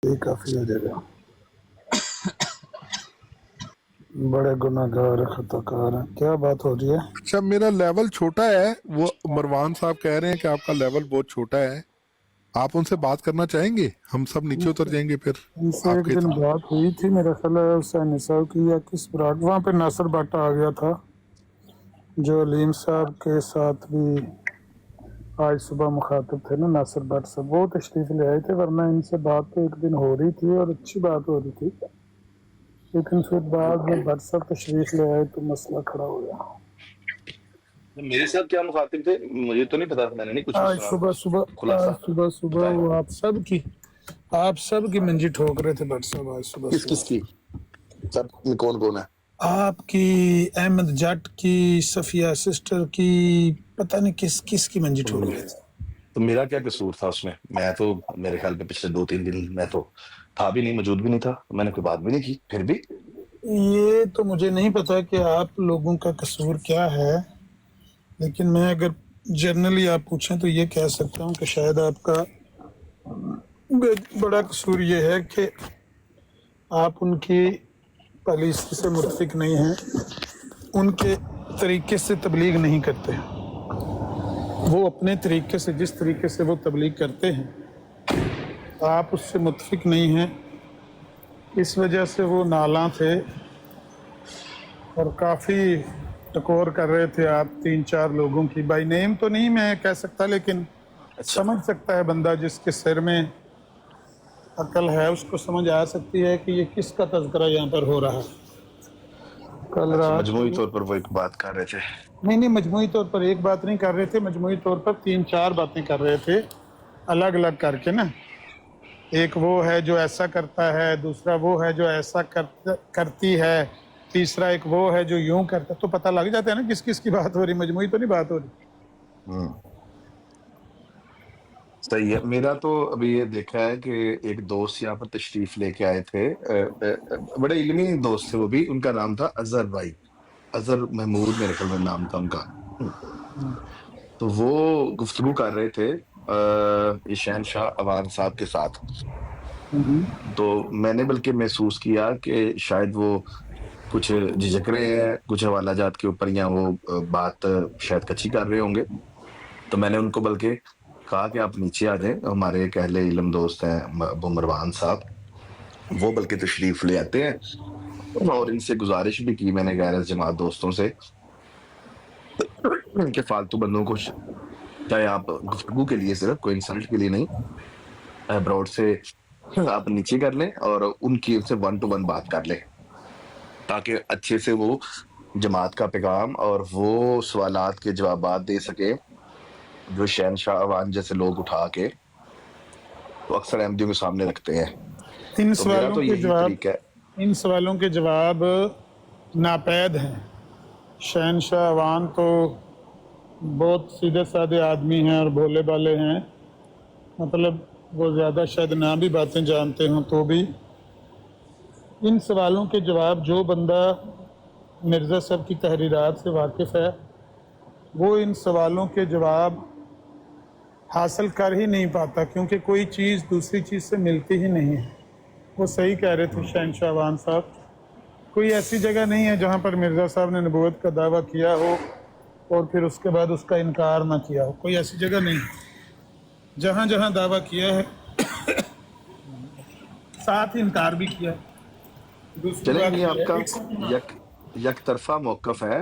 یہ کافی ہو جائے گا. بڑے گناہ گار خطا کار ہیں. کیا بات ہو رہی ہے؟ اچھا میرا لیول چھوٹا ہے، وہ مروان صاحب کہہ رہے ہیں کہ آپ کا لیول بہت چھوٹا ہے، آپ ان سے بات کرنا چاہیں گے؟ ہم سب نیچے اتر جائیں گے پھر ان سے آپ ایک کے. دن بات ہوئی تھی میرا خیال ہے حسین نساء کی یا کس براڈ، وہاں پہ ناصر بٹ آ گیا تھا جو علیم صاحب کے ساتھ بھی آج صبح مخاطب تھے نا ناصر بٹ صاحب، وہ تشریف لے آئے تھے، ورنہ ان سے بات تو ایک دن ہو رہی تھی اور اچھی بات ہو رہی تھی، لیکن پھر بعد میں بٹ صاحب تشریف لے آئے تو مسئلہ کھڑا ہو گیا. میرے ساتھ کیا مخاطب تھے مجھے تو نہیں پتا، میں نے نہیں کچھ بھی آج سنا صبح خلاصہ بتائیں. وہ آپ سب کی منجی ٹھوک رہے تھے بٹ صاحب آج صبح کس صبح. کس کی سب میں کون کون ہے؟ آپ کی، احمد جٹ کی، صفیہ سسٹر کی، پتہ نہیں کس کس کی منجی ٹھوک رہے تھے. تو میرا کیا قصور تھا اس میں تو میرے خیال میں پچھلے 2-3 دن میں تو تھا بھی نہیں، موجود بھی نہیں تھا، میں نے کوئی بات بھی نہیں کی. پھر بھی یہ تو مجھے نہیں پتا کہ آپ لوگوں کا قصور کیا ہے، لیکن میں اگر جنرلی آپ پوچھیں تو یہ کہہ سکتا ہوں کہ شاید آپ کا بڑا قصور یہ ہے کہ آپ ان کی پالیسی سے متفق نہیں ہیں، ان کے طریقے سے تبلیغ نہیں کرتے. وہ اپنے طریقے سے، جس طریقے سے وہ تبلیغ کرتے ہیں آپ اس سے متفق نہیں ہیں، اس وجہ سے وہ نالاں تھے اور کافی ٹکور کر رہے تھے آپ 3-4 لوگوں کی. بائی نیم تو نہیں میں کہہ سکتا، لیکن اچھا سمجھ سکتا ہے بندہ جس کے سر میں عقل ہے، اس کو سمجھ آ سکتی ہے کہ یہ کس کا تذکرہ یہاں پر ہو رہا ہے. کل اچھا رات مجموعی طور پر وہ ایک بات کر رہے تھے. نہیں مجموعی طور پر ایک بات نہیں کر رہے تھے، مجموعی طور پر 3-4 باتیں کر رہے تھے الگ الگ کر کے نا. ایک وہ ہے جو ایسا کرتا ہے، دوسرا وہ ہے جو ایسا کرتی ہے، تیسرا ایک وہ ہے جو یوں کرتا ہے. تو پتہ لگ جاتا ہے نا کس کس کی بات ہو رہی، مجموعی تو نہیں بات ہو رہی. صحیح ہے. میرا تو ابھی یہ دیکھا ہے کہ ایک دوست یہاں پر تشریف لے کے آئے تھے، بڑے علمی دوست تھے وہ بھی، ان کا نام تھا اظہر بھائی، اظہر محمود میرے خیال میں نام تھا ان کا. تو وہ گفتگو کر رہے تھے شہنشاہ اوان صاحب کے ساتھ. تو میں نے بلکہ محسوس کیا کہ شاید وہ کچھ جھجک رہے ہیں کچھ حوالہ جات کے اوپر، یا وہ بات شاید کچی کر رہے ہوں گے. تو میں نے ان کو بلکہ کہا کہ آپ نیچے آ جائیں، ہمارے ایک اہل علم دوست ہیں ابو مروان صاحب، وہ بلکہ تشریف لے آتے ہیں. اور ان سے گزارش بھی کی میں نے غیر جماعت دوستوں سے کہ فالتو بندوں کو چاہے آپ گفتگو کے لیے، صرف کوئی انسلٹ کے لیے نہیں، براڈ سے آپ نیچے کر لیں اور ان کی سے 1 to 1 بات کر لیں، تاکہ اچھے سے وہ جماعت کا پیغام اور وہ سوالات کے جوابات دے سکے جو شہنشاہ اوان جیسے لوگ اٹھا کے تو اکثر احمدیوں کے سامنے رکھتے ہیں. ان تو میرا سوالوں تو کے یہی جواب طریقہ ہے. ان سوالوں کے جواب ناپید ہیں. شہنشاہ اوان تو بہت سیدھے سادے آدمی ہیں اور بھولے بالے ہیں، مطلب وہ زیادہ شاید نہ بھی باتیں جانتے ہوں تو بھی ان سوالوں کے جواب، جو بندہ مرزا صاحب کی تحریرات سے واقف ہے وہ ان سوالوں کے جواب حاصل کر ہی نہیں پاتا، کیونکہ کوئی چیز دوسری چیز سے ملتی ہی نہیں ہے. وہ صحیح کہہ رہے تھے شہنشاہ اوان صاحب، کوئی ایسی جگہ نہیں ہے جہاں پر مرزا صاحب نے نبوت کا دعویٰ کیا ہو اور پھر اس کے بعد اس کا انکار نہ کیا ہو. کوئی ایسی جگہ نہیں، جہاں جہاں دعویٰ کیا ہے ساتھ ہی انکار بھی کیا. دوسری چلیں بات یہ آپ یہ کا ہے یک طرفہ موقف ہے.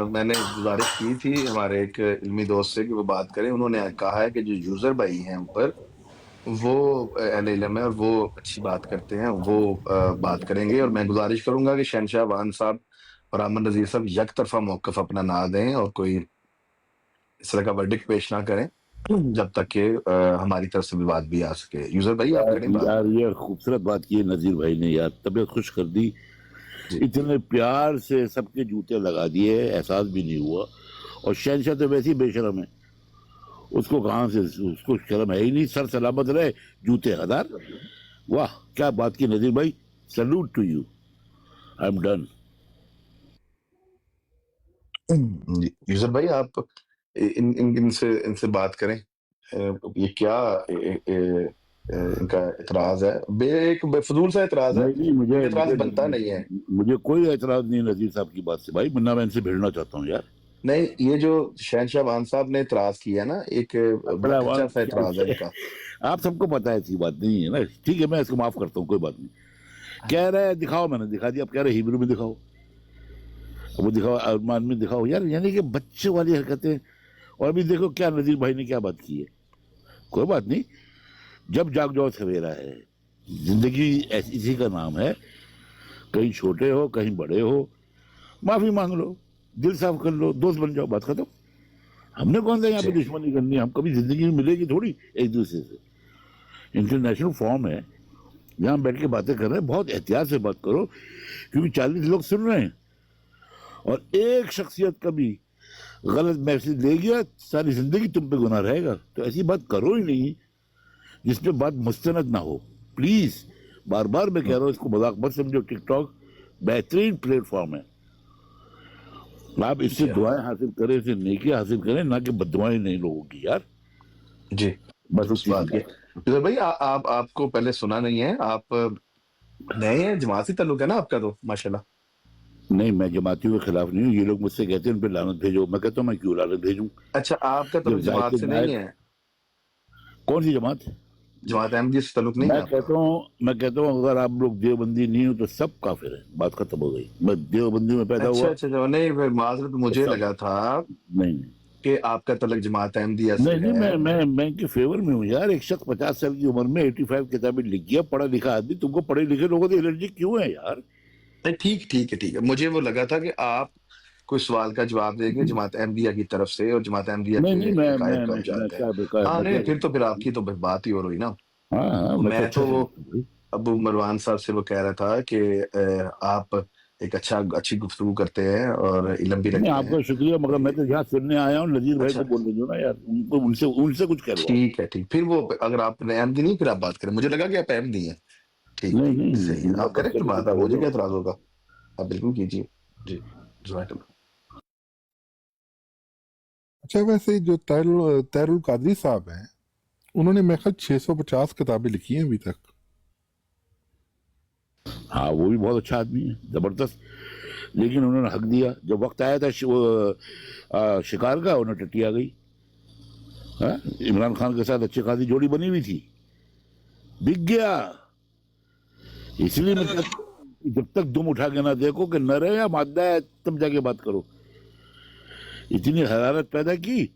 میں نے گزارش کی تھی ہمارے ایک علمی دوست سے کہ وہ بات کریں، انہوں نے کہا ہے کہ جو یوزر بھائی ہیں اوپر وہ اہل علم ہے اور وہ اچھی بات کرتے ہیں، وہ بات کریں گے. اور میں گزارش کروں گا کہ شہنشاہ وان صاحب اور امن نذیر صاحب یک طرفہ موقف اپنا نہ دیں اور کوئی اس طرح کا ورڈکٹ پیش نہ کریں جب تک کہ ہماری طرف سے بھی بات بھی آ سکے. یوزر بھائی آپ کریں بات. یار یہ خوبصورت بات کی ہے نذیر بھائی نے، یار طبیعت خوش کر دی. جی اتنے پیار سے سب کے جوتے لگا دیے، احساس بھی نہیں ہوا. اور شہنشاہ تو ویسے ہی بے شرم ہے، اس کو کہاں سے، اس کو شرم ہے ہی نہیں. سر سلامت رہے، جوتے ہزار. واہ کیا بات کی نذیر بھائی، salute to you. I am done. User بھائی آپ ان سے بات کریں. یہ کیا इनका एतराज है, एक बेफजूल सा एतराज है, नहीं मुझे ये एतराज बनता नहीं है। मुझे कोई एतराज नहीं नजीर साहब की बात से भाई, वरना मैं इनसे भिड़ना चाहता हूँ यार। नहीं, ये जो शहनशाह वान साहब ने एतराज किया ना, एक बड़ा कच्चा सा एतराज है इनका। आप सबको पता है, ऐसी बात नहीं है ना, ठीक है मैं इसको माफ करता हूँ, कोई बात नहीं। कह रहे हैं दिखाओ, मैंने दिखा दिया, अब कह रहे हिब्रू में दिखाओ, वो दिखाओ, अरमान में दिखाओ यार, यानी कि बच्चे वाली हरकतें। और अभी देखो क्या नजीर भाई ने क्या बात की है। कोई बात नहीं, जब जाग जाओ सवेरा है, जिंदगी इसी का नाम है, कहीं छोटे हो कहीं बड़े हो, माफी मांग लो, दिल साफ कर लो, दोस्त बन जाओ, बात खत्म। हमने कौन सा यहाँ पे दुश्मनी करनी है, हम कभी जिंदगी में मिलेगी थोड़ी एक दूसरे से। इंटरनेशनल फॉर्म है, यहाँ बैठ के बातें कर रहे हैं, बहुत एहतियात से बात करो, क्योंकि 40 लोग सुन रहे हैं, और एक शख्सियत कभी गलत मैसेज ले गया, सारी जिंदगी तुम पे गुनाह रहेगा। तो ऐसी बात करो ही नहीं जिसपे बात मुस्तनद ना हो, प्लीज। बार बार मैं कह रहा हूँ, इसको मजाक मत समझो। टिकटॉक बेहतरीन प्लेटफॉर्म है, आप इससे दुआएं हासिल करें, इससे नेकी हासिल करें, ना कि बददुआएं नहीं लोगों की यार। जी, बस उस बात है भाई। आप आपको पहले सुना नहीं है, आप नए हैं, जमाती ताल्लुक है ना आपका तो माशाल्लाह। नहीं, मैं जमातियों के खिलाफ नहीं हूँ। ये लोग मुझसे कहते हैं उन पे लानत भेजो, मैं कहता हूँ मैं क्यों लानत भेजूं। अच्छा, आपका जब ताल्लुक जमात जायके से बाहर, नहीं है? कौन सी जमात? जमात अहमदी से ताल्लुक नहीं है मैं आपका? कहता हूँ अगर आप लोग देवबंदी नहीं हो तो सब काफिर है, बात खत्म हो गई। मैं देवबंदी में पैदा अच्छा हुआ। अच्छा अच्छा, नहीं फिर माजरत, मुझे सब- लगा था नहीं नहीं कि आपका तलक जमात अहमदिया से नहीं नहीं, है। मैं इनके फेवर में हूँ यार। एक शख्स 50 साल की उम्र में 85 किताबें लिख गया, पढ़ा लिखा आदमी। तुमको पढ़े लिखे लोगों से एलर्जी क्यों है यार? नहीं, ठीक ठीक है, ठीक है। मुझे वो लगा था कि आप कोई सवाल का जवाब देंगे जमात अहमदिया की तरफ से, और जमात अहमदिया नहीं के नहीं, मैं अकायद मैं को आप मैं, मैं जानते हैं। क्या बेकार, हाँ, मैं नहीं, क्या, फिर तो फिर आपकी तो बात ही और हुई ना। हाँ मैं तो मैं अच्छा तो समझता हूँ। अबू मरवान साहब से वो कह रहा था कि आप एक अच्छी गुफ्तगू करते हैं और इल्म भी नहीं, रखते हैं। आपका शुक्रिया, मगर मैं तो यहाँ सुनने आया हूँ। नजीर भाई अच्छा, को बोलने दो ना यार, उनको उनसे उनसे कुछ कहलवाओ। ठीक है, ठीक। फिर वो अगर आप अहमदी नहीं, फिर आप बात करें। मुझे लगा कि आप अहमदी हैं। ठीक नहीं ठीक, सही नहीं, है, आप करें फिर बदतमीजी बात, ना आप मुझे बोलो। क्या एतराज होगा, आप बिल्कुल कीजिए। जी, जज़ाकल्लाह। अच्छा, वैसे जो तैरुल कादरी साहब हैं, उन्होंने मेरे ख्याल 650 किताबें लिखी हैं अभी तक। हाँ, वो भी बहुत अच्छा आदमी है, जबरदस्त। लेकिन उन्होंने हक दिया, जब वक्त आया था शिकार का, उन्हें टट्टी आ गई। हाँ? इमरान खान के साथ अच्छी खासी जोड़ी बनी हुई थी, बिक गया। इसलिए मैं कहता हूं, जब तक दुम उठा के ना देखो कि नर है या मादा है, तब जाके बात करो। इतनी हरारत पैदा की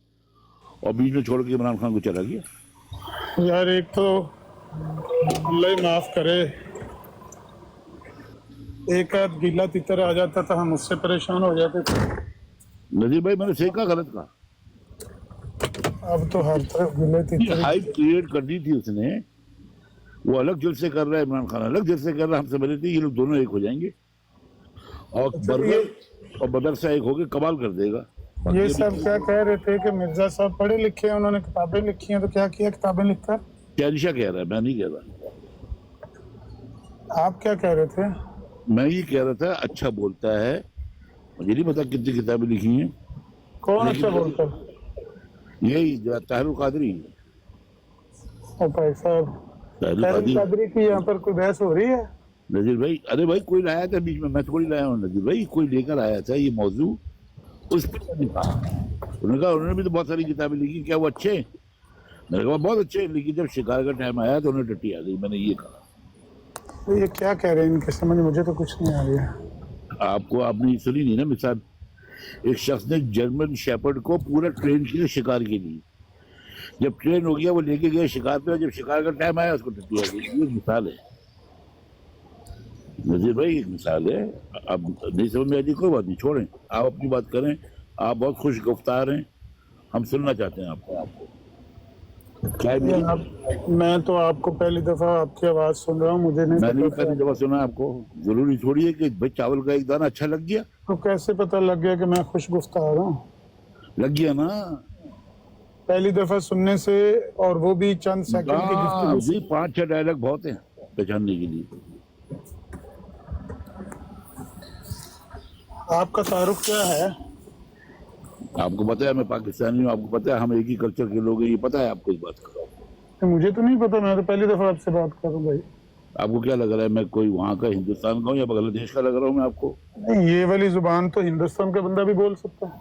और बीच में छोड़ के इमरान खान को चला गया। यार एक तो अल्लाह ही माफ करे, एक आध गीला तितर आ जाता था, हम उससे परेशान हो जाते थे। नजीर भाई, मैंने सही कहा गलत कहा? अब तो हर तरफ गिले तितर। हाइप क्रिएट कर दी थी उसने। वो अलग जलसे कर रहा है, इमरान खान अलग जलसे कर रहा है, हमसे मिले थे, ये लोग दोनों एक हो जाएंगे और बर्गर और मदरसा एक होके कमाल कर देगा। ये सब क्या कह रहे थे कि मिर्जा साहब पढ़े लिखे हैं, उन्होंने किताबें लिखी हैं, तो क्या किया किताबें लिखकर? शहनशाह कह रहा है, मैं नहीं कह रहा। आप क्या कह रहे थे? मैं ये कह रहा था अच्छा बोलता है, मुझे नहीं पता कितनी किताबें लिखी हैं। कौन अच्छा बोलता? यही ताहिरुल कादरी। ओ भाई साहब, ताहिरुल कादरी की यहाँ पर कोई बहस हो रही है? नजीर भाई, अरे भाई कोई लाया था बीच में, मैं थोड़ी लाया हूँ नजीर भाई, कोई लेकर आया था ये मौजू, उस पर मैंने कहा। उन्होंने कहा उन्होंने भी तो बहुत सारी किताबें लिखी, क्या वो अच्छे हैं? मैंने कहा बहुत अच्छे हैं, लेकिन जब शिकार का टाइम आया तो उन्हें टट्टी आ गई। मैंने ये कहा। तो ये क्या कह रहे हैं, इनके समझ मुझे तो कुछ नहीं आ रही है। आपको आपने सुनी नहीं ना मिसाल, एक शख्स ने जर्मन शेपर्ड को पूरा ट्रेन किया शिकार के लिए। जब ट्रेन हो गया वो लेके गए शिकार पे, और जब शिकार का टाइम आया उसको टट्टी आ गई। ये मिसाल है नजीर भाई, एक मिसाल है। अब नहीं समझ में आती, कोई बात नहीं, छोड़ें, आप अपनी बात करें। आप बहुत खुश गुफ्तार हैं, हम सुनना चाहते हैं आपको। क्या है मेरी? मैं तो आपको पहली दफा आपकी आवाज सुन रहा हूँ, मुझे नहीं मैंने भी पता पहली दफा सुना आपको। जरूरी थोड़ी है कि भाई चावल का एक दाना अच्छा लग गया। तो कैसे पता लग गया कि मैं खुश गुफ्तार हूँ? लग गया ना, पहली दफा सुनने से, और वो भी चंद सेकंड की गुफ्तगू से। 5-6 डायलॉग बहुत हैं पहचानने के लिए। आपका तारुफ क्या है? आपको पता है मैं पाकिस्तानी हूँ, आपको पता है हम एक ही कल्चर के लोग हैं, ये पता है आपको इस बात का? तो मुझे तो नहीं पता, मैं तो पहली दफा आपसे बात कर रहा हूँ भाई। आपको क्या लग रहा है मैं कोई वहाँ का हिंदुस्तान का हूँ या बांग्लादेश का लग रहा हूँ मैं आपको? नहीं, ये वाली जुबान तो हिंदुस्तान का बंदा भी बोल सकता है।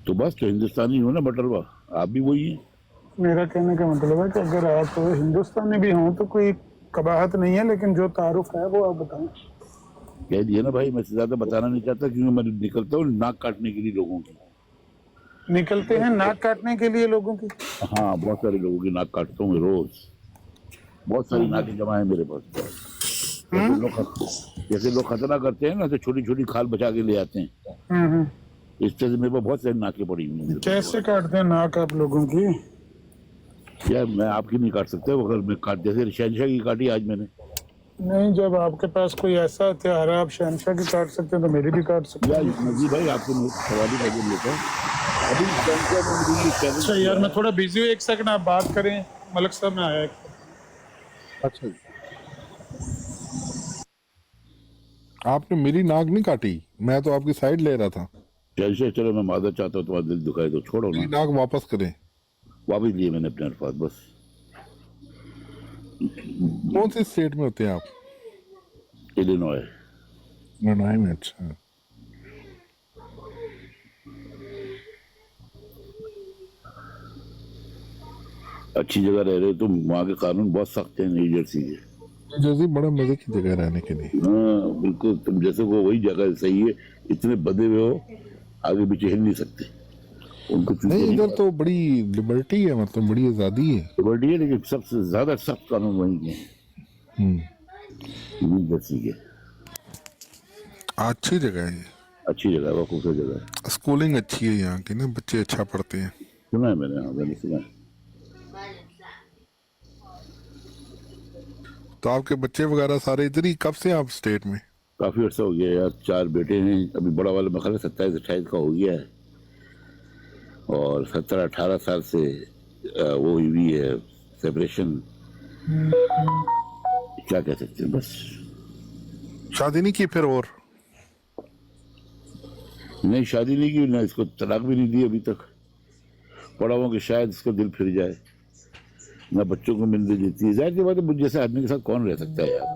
तो बस तो हिंदुस्तानी हो ना बटरवा, आप भी वही हैं। मेरा कहने का मतलब है कि अगर आप हिंदुस्तानी भी हों तो कोई कबाहत नहीं है, लेकिन जो तारुफ है वो आप बताएं। कह दिया ना भाई, मैं से ज्यादा बताना नहीं चाहता क्योंकि मैं निकलता हूँ नाक काटने के लिए लोगों की। निकलते हैं नाक काटने के लिए लोगों की? हाँ, बहुत सारे लोगों की नाक काटता हूँ मैं रोज, बहुत सारी नाकें जमा है मेरे पास। जैसे लोग खतरा करते हैं ना तो छोटी छोटी खाल बचा के ले आते हैं, इस तरह से मेरे पास बहुत सारी नाकें पड़ी हुई हैं। कैसे काटते हैं नाक आप लोगों की? यार मैं आपकी नहीं काट सकता, अगर मैं काट, जैसे शहनशाह की काटी आज मैंने। नहीं, जब आपके पास कोई ऐसा हथियार है आप शहनशाह की काट सकते हैं तो मेरी भी काट सकते यार हैं। नजीब भाई आपको सवाल ही नजर लेता हूँ अभी शहनशाह में मुझे ये challenge अच्छा यार, किया। मैं थोड़ा बिजी हूँ, एक सेकंड आप बात करें। मलक साहब में आया एक। अच्छा, आपने मेरी नाक नहीं काटी, मैं तो आपकी साइड ले रहा था। शहनशाह चलो मैं मादर चाहता हूँ तुम्हारा दिल दुखाए तो छोड़ो मेरी ना, नाक वापस करें। वापिस लिए मैंने अपने अल्फाज बस। कौन से स्टेट में होते हैं आप? इलिनॉय। इलिनॉय में? अच्छा, अच्छी जगह रह रहे हो तुम, वहाँ के कानून बहुत सख्त हैं न्यू जर्सी के। जर्सी बड़ा मजे की जगह रहने के लिए। हाँ बिल्कुल, तुम जैसे को वही जगह सही है, इतने बदे हुए हो आगे पीछे हिल नहीं सकते, उनको नहीं, इधर तो बड़ी लिबर्टी है, मतलब बड़ी आजादी है। लिबर्टी है, लेकिन सबसे ज्यादा सख्त कानून वहीं के हैं, न्यू जर्सी के। अच्छी जगह है ये, अच्छी जगह है, खूबसूरत जगह है। स्कूलिंग अच्छी है यहाँ की ना, बच्चे अच्छा पढ़ते हैं। सुना है मैंने, हाँ मैंने सुना है। तो आपके बच्चे वगैरह सारे इधर ही? कब से आप स्टेट में? काफी अर्सा हो गया यार, 4 बेटे हैं, अभी बड़ा वाला मेरे ख्याल 27-28 का हो गया है, और 17-18 साल से वो हुई है सेपरेशन, क्या कह सकते हैं बस। शादी नहीं की फिर? और नहीं शादी नहीं की ना, इसको तलाक भी नहीं दी अभी तक, पड़ा हुआ कि शायद इसका दिल फिर जाए, ना बच्चों को मिलने देती है। जाहिर सी बात है मुझ जैसे आदमी के साथ कौन रह सकता है यार।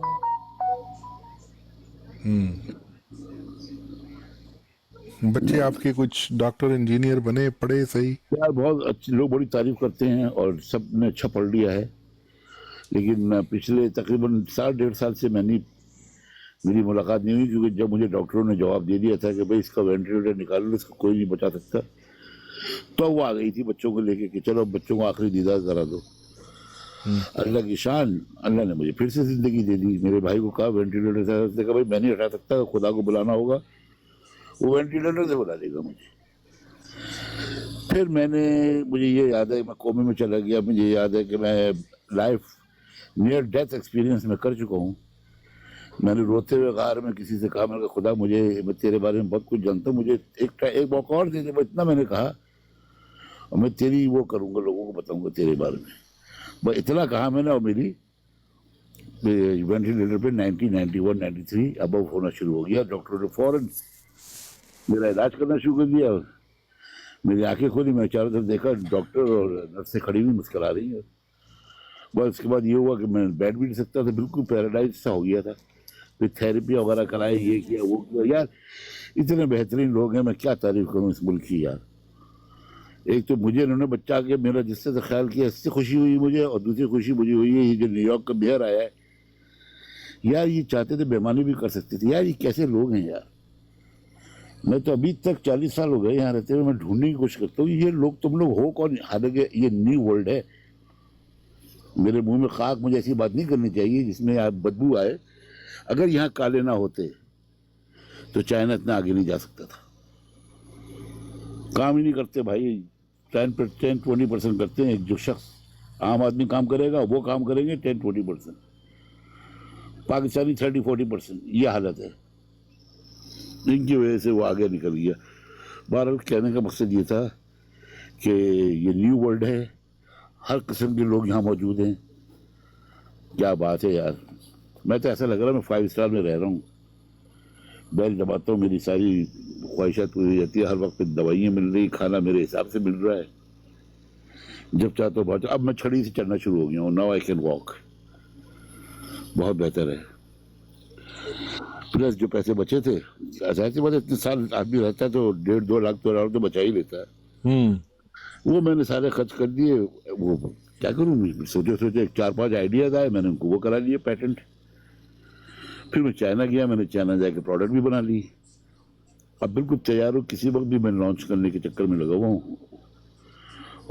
बच्चे आपके कुछ डॉक्टर इंजीनियर बने, पढ़े सही? यार बहुत अच्छे लोग, बड़ी तारीफ करते हैं और सब ने अच्छा पढ़ लिया है, लेकिन पिछले तकरीबन 1.5 साल से मेरी मुलाकात नहीं हुई, क्योंकि जब मुझे डॉक्टरों ने जवाब दे दिया था कि भाई इसका वेंटिलेटर निकाल लो, इसको कोई नहीं बचा सकता, तो वो आ गई थी बच्चों को लेके कि चलो बच्चों को आखिरी दीदार करा दो। अल्लाह की शान, अल्लाह ने मुझे फिर से जिंदगी दे दी। मेरे भाई को कहा वेंटिलेटर से, उसने कहा भाई मैं नहीं हटा सकता, खुदा को बुलाना होगा, वो वेंटिलेटर से बुला देगा मुझे। फिर मुझे ये याद है मैं कोमे में चला गया, मुझे याद है कि मैं लाइफ नियर डेथ एक्सपीरियंस में कर चुका हूँ। मैंने रोते हुए कार में किसी से कहा, मैंने कहा खुदा मैं तेरे बारे में बहुत कुछ जानता हूँ, मुझे एक मौका और दे दे, इतना मैंने कहा, और मैं तेरी वो करूँगा, लोगों को बताऊँगा तेरे बारे में, बस इतना कहा मैंने। और मेरी वेंटिलेटर पे 1991-93 अबव होना शुरू हो गया। डॉक्टरों ने फौरन मेरा इलाज करना शुरू कर दिया, मेरी आंखें खोली, मैं चारों तरफ देखा, डॉक्टर और नर्सें खड़ी हुई मुस्कुरा रही है। बस उसके बाद ये हुआ कि मैं बैठ भी नहीं सकता था, बिल्कुल पैरालाइज सा हो गया था। फिर थेरेपी वगैरह कराई, ये किया वो किया। यार इतने बेहतरीन लोग हैं, मैं क्या तारीफ करूँ इस मुल्क की यार। एक तो मुझे इन्होंने बच्चा के मेरा जिससे तो ख्याल किया, इससे खुशी हुई मुझे, और दूसरी खुशी मुझे हुई है ये जो न्यूयॉर्क का मेयर आया है, यार ये चाहते थे बेईमानी भी कर सकते थे यार, ये कैसे लोग हैं यार। मैं तो अभी तक 40 साल हो गए यहाँ रहते हुए, मैं ढूंढने की कोशिश करता हूँ ये लोग, तुम लोग हो कौन। हालांकि ये न्यू वर्ल्ड है, मेरे मुंह में खाक, मुझे ऐसी बात नहीं करनी चाहिए जिसमें आप बदबू आए। अगर यहाँ काले ना होते तो चाइना इतना आगे नहीं जा सकता था। काम ही नहीं करते भाई, 10-20% करते हैं। जो शख्स आम आदमी काम करेगा वो काम करेंगे 10-20%, पाकिस्तानी 30-40%, ये हालत है। इनकी वजह से वो आगे निकल गया। बहरहाल कहने का मकसद ये था कि ये न्यू वर्ल्ड है, हर किस्म के लोग यहाँ मौजूद हैं। क्या बात है यार, मैं तो ऐसा लग रहा है मैं 5 स्टार में रह रहा हूँ। बैल दबाता हूँ, मेरी सारी ख्वाहिशात पूरी हो जाती है, हर वक्त दवाइयाँ मिल रही, खाना मेरे हिसाब से मिल रहा है। जब चाहता हूँ बहुत। अब मैं छड़ी से चढ़ना शुरू हो गया हूँ, नाउ आई कैन वॉक, बहुत बेहतर है। प्लस जो पैसे बचे थे, जाहिर सी बात है इतने साल आदमी रहता है तो 1.5-2 लाख तो बचा ही लेता है, वो मैंने सारे खर्च कर दिए। वो क्या करूँ, सोचे 4-5 आइडियाज आए, मैंने उनको वो करा लिए पेटेंट। फिर मैं चाइना गया, मैंने चाइना जाके प्रोडक्ट भी बना ली। अब बिल्कुल तैयार हूँ, किसी वक्त भी मैं लॉन्च करने के चक्कर में लगा हुआ हूँ।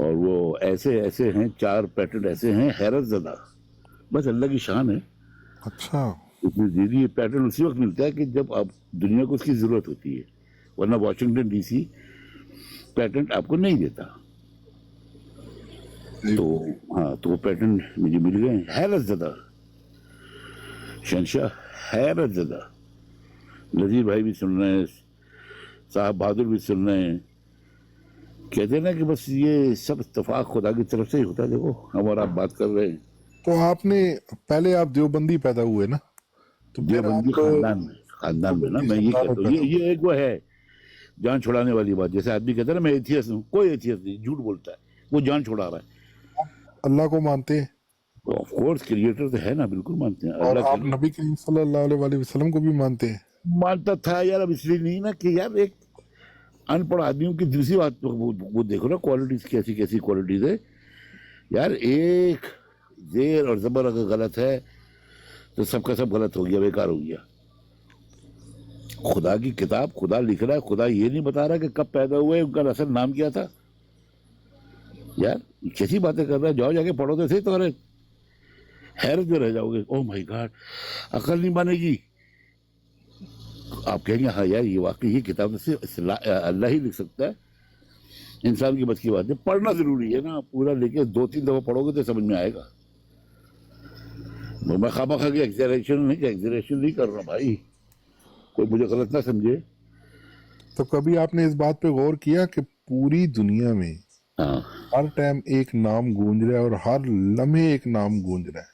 और वो ऐसे ऐसे हैं, 4 पेटेंट ऐसे हैं हैरत ज़दा, बस अल्लाह की शान है। अच्छा। उसने दे दिए पैटर्न, उसी वक्त मिलता है कि जब आप दुनिया को उसकी जरूरत होती है, वरना वाशिंगटन डीसी पैटेंट आपको नहीं देता। तो हाँ, तो वो पैटेंट मुझे मिल गए, हैरत ज़दा शहंशाह, हैरत ज़दा। नजीर भाई भी सुन रहे हैं, साहब बहादुर भी सुन रहे हैं, कहते हैं ना कि बस ये सब इत्तेफाक खुदा की तरफ से ही होता है। देखो हम और आप बात कर रहे हैं, तो आपने पहले आप देवबंदी पैदा हुए ना, तो फिर देवबंदी आप खानदान में ना, मैं ये खानदान में कहता हूँ, पैदा हुए। ये एक वो है जान छुड़ाने वाली बात। जैसे आदमी कहता है ना मैं एथियस्ट हूँ, कोई एथियस्ट नहीं, झूठ बोलता है, वो जान छुड़ा रहा है। अल्लाह को मानते हैं, तो ऑफ कोर्स क्रिएटर तो है ना, बिल्कुल मानते हैं और अल्लाह आप नबी करीम सल्लल्लाहु अलैहि वसल्लम को भी मानते हैं। मानता था यार, अब इसलिए नहीं ना कि यार एक अनपढ़ आदमियों की दूसरी बात, वो देखो ना क्वालिटीज कैसी कैसी क्वालिटीज है यार। एक जेर और जबर अगर गलत है तो सबका सब गलत हो गया, बेकार हो गया। खुदा की किताब, खुदा लिख रहा है, खुदा ये नहीं बता रहा कि कब पैदा हुए, उनका असल नाम क्या था। यार कैसी बातें कर रहा है, जाओ जाके पढ़ो तो सही, तो अरे हैरत में रह जाओगे, ओह माय गॉड, अकल नहीं मानेगी। आप कहेंगे हाँ यार ये वाकई ये किताब से अल्लाह ही लिख सकता है, इंसान की बस की बात है। पढ़ना जरूरी है ना, पूरा लेके 2-3 दफा पढ़ोगे तो समझ में आएगा। मैं खामा की एग्जैरेशन नहीं कर रहा भाई, कोई मुझे गलत ना समझे। तो कभी आपने इस बात पे गौर किया कि पूरी दुनिया में हाँ, हर टाइम एक नाम गूंज रहा है और हर लम्हे एक नाम गूंज रहा है?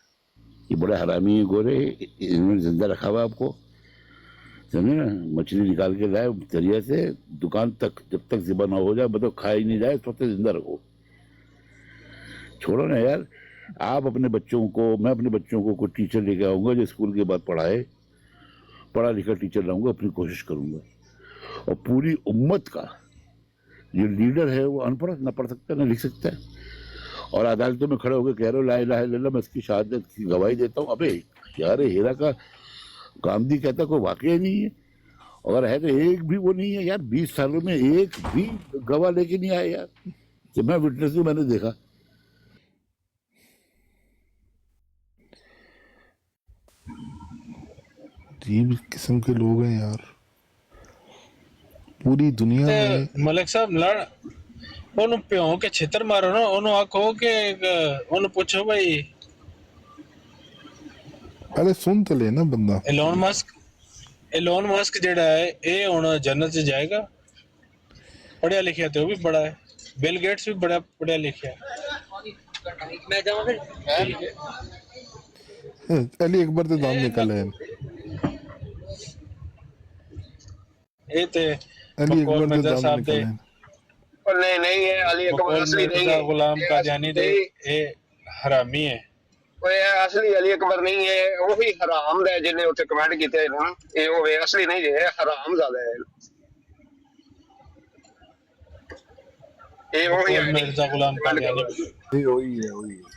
ये बड़े हरामी है गोरे, इन्होंने जिंदा रखा हुआ आपको, समझे ना। मछली निकाल के लाए दरिया से दुकान तक, जब तक ज़िबा ना हो जाए, मतलब खा ही नहीं जाए, तब तक जिंदा रखो। छोड़ो ना यार, आप अपने बच्चों को, मैं अपने बच्चों को कोई टीचर लेके आऊंगा जो स्कूल के बाद पढ़ाए, पढ़ा लिखा टीचर लाऊंगा, अपनी कोशिश करूंगा। और पूरी उम्मत का जो लीडर है वो अनपढ़, ना पढ़ सकता है ना लिख सकता है, और अदालतों में खड़े होकर कह रहे हो ला इलाहा इल्लल्लाह, मैं इसकी शहादत की गवाही देता हूँ। अबे यार हीरा का गांधी कहता कोई वाकई नहीं है, अगर है तो एक भी वो नहीं है यार। 20 सालों में एक भी गवाह लेके नहीं आया यार, जब मैं विटनेस हूँ, मैंने देखा। अजीब किस्म के लोग हैं यार पूरी दुनिया में। ਤੇ ਮਲਿਕ ਸਾਹਿਬ ਲੜ ਉਹਨੂੰ ਭਿਉਂ ਕੇ ਛਿੱਤਰ ਮਾਰੋ ਨਾ, ਉਹਨੂੰ ਆਖੋ ਕਿ ਉਹਨੂੰ ਪੁੱਛੋ ਭਾਈ पहले सुन तो लेना बंदा। एलोन मस्क ਜਿਹੜਾ ਹੈ ਇਹ ਹੁਣ ਜੰਨਤ 'ਚ ਜਾਏਗਾ, ਪੜਿਆ ਲਿਖਿਆ ਤੇ ਉਹ ਵੀ ਬੜਾ ਹੈ, ਬਿਲ ਗੇਟਸ ਵੀ ਬੜਾ ਪੜਿਆ ਲਿਖਿਆ ਹੈ। ਮੈਂ ਜਾਵਾਂ ਫਿਰ अली अकबर तो दाम निकल है, ਇਹ ਤੇ अली बकौल अकबर तो मिर्जा दाम ਸਾਹਿਬ निकल ਦੇ, है। और नहीं ये अली अकबर बकौल असली नहीं मिर्जा है, गुलाम ये कादियानी ਦੇ असली- ਇਹ ਹਰਾਮੀ ਹੈ। ਉਹ ਇਹ ਅਸਲੀ ਅਲੀ ਅਕਬਰ ਨਹੀਂ ਹੈ, ਉਹੀ ਹਰਾਮ ਦਾ ਜਿਹਨੇ ਉੱਤੇ ਕਮੈਂਟ ਕੀਤੇ ਨਾ, ਇਹ ਉਹ ਵੇ ਅਸਲੀ ਨਹੀਂ ਹੈ, ਹਰਾਮ ਜ਼ਾਦਾ ਹੈ ਇਹ ਉਹੀ बकौल मिर्जा गुलाम कादियानी। ये वही है, वही है।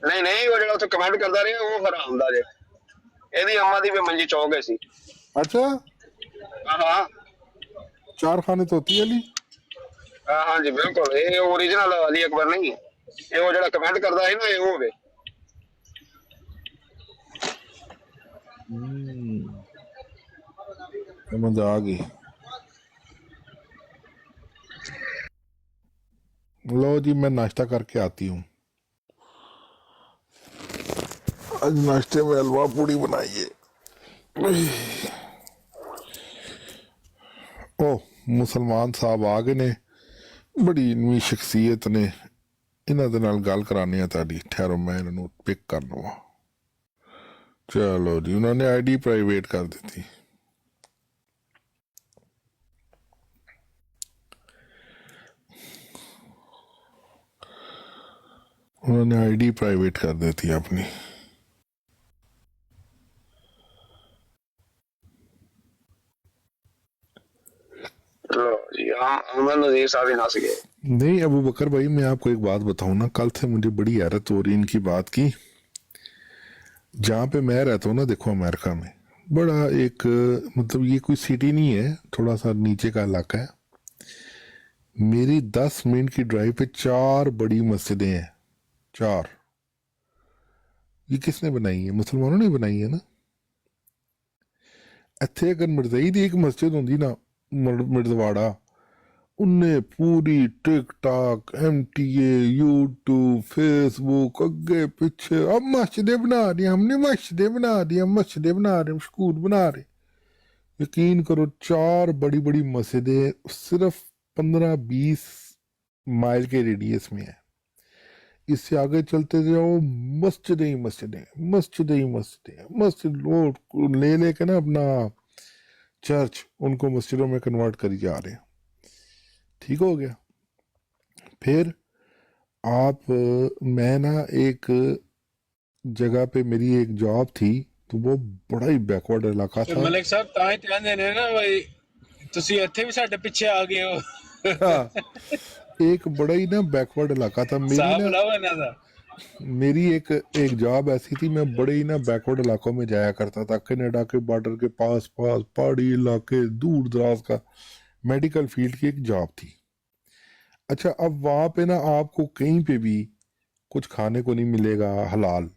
ਨਹੀਂ ਨਹੀਂ ਉਹ ਜਿਹੜਾ ਉੱਥੇ ਕਮੈਂਟ ਕਰਦਾ ਰਿਹਾ ਉਹ ਹਰਾਮ ਦਾ ਜੇ, ਇਹਦੀ ਅੰਮਾ ਦੀ ਵੀ ਮੰਜੀ ਚੌਕ ਗਈ ਸੀ। अच्छा, ਹਾਂ 4 खाने तो होती है अली। ਹਾਂ ਹਾਂਜੀ ਬਿਲਕੁਲ, ਇਹ ओरिजिनल ਅਲੀ ਅਕਬਰ ਨਹੀਂ ਹੈ, ਇਹ ਉਹ ਜਿਹੜਾ ਕਮੈਂਟ ਕਰਦਾ ਹੈ ਨਾ, ਇਹ ਉਹ ਵੇ। समझ आ गई। लो जी, मैं नाश्ता करके आती हूँ। आज नाश्ते में हलवा पूड़ी बनाइए। ओ मुसलमान साहब आ गए ने, बड़ी इनवी शख्सियत ने, इन्हां दे नाल गल करानी है ताड़ी। ठहरो मैं इन्हां नूं पिक कर लवां। चलो जी, उन्होंने आईडी प्राइवेट कर दी थी। उन्होंने आईडी प्राइवेट कर दी थी अपनी। लो जी, अहमद नजीर साहब ही नास गए। नहीं अबू बकर भाई, मैं आपको एक बात बताऊं ना, कल से मुझे बड़ी हैरत हो रही इनकी बात की। जहाँ पे मैं रहता हूँ ना, देखो अमेरिका में बड़ा एक मतलब ये कोई सिटी नहीं है, थोड़ा सा नीचे का इलाका है। मेरी 10 मिनट की ड्राइव पे 4 बड़ी मस्जिदें हैं, 4। ये किसने बनाई है? मुसलमानों ने बनाई है ना। ਇੱਥੇ अगर मिर्जाई ਦੀ एक मस्जिद होंगी ना, मिर्जवाड़ा, उन्हें पूरी टिक टाक MTA यूट्यूब फेसबुक अगे पीछे, अब मस्जिदें बना रही, हमने मस्जिदें बना दी, हम मस्जिदें बना रहे, हम स्कूल बना रहे। यकीन करो 4 बड़ी बड़ी मस्जिदें सिर्फ 15-20 माइल के रेडियस में है। इससे आगे चलते जाओ, मस्जिदें ही मस्जिदें, मस्जिदें ही मस्जिदें, मस्जिद लोग ले लेके ना अपना चर्च उनको मस्जिदों में कन्वर्ट करी जा रहे हैं। ठीक हो गया। फिर आप मैं ना एक जगह पे मेरी एक जॉब थी, तो वो बड़ा ही बैकवर्ड इलाका ਤੇ था। ਮਲਿਕ ਸਾਹਿਬ ਤਾਂ ਹੀ ਧਿਆਨ ਦੇਣੇ ਨਾ ਬਈ ਤੁਸੀਂ ਇੱਥੇ ਵੀ ਸਾਡੇ ਪਿੱਛੇ ਆ ਗਏ ਹੋ। हाँ, एक बड़ा ही ना बैकवर्ड इलाका था। ਸਾਹਬ ਲਾਓ ਇਹਨਾਂ ਦਾ। मेरी एक जॉब ऐसी थी, मैं बड़े ही ना बैकवर्ड इलाकों में जाया करता था, कनाडा के बॉर्डर के पास पहाड़ी इलाके, दूर दराज का मेडिकल फील्ड की एक जॉब थी। अच्छा, अब वहाँ पे ना आपको कहीं पे भी कुछ खाने को नहीं मिलेगा हलाल,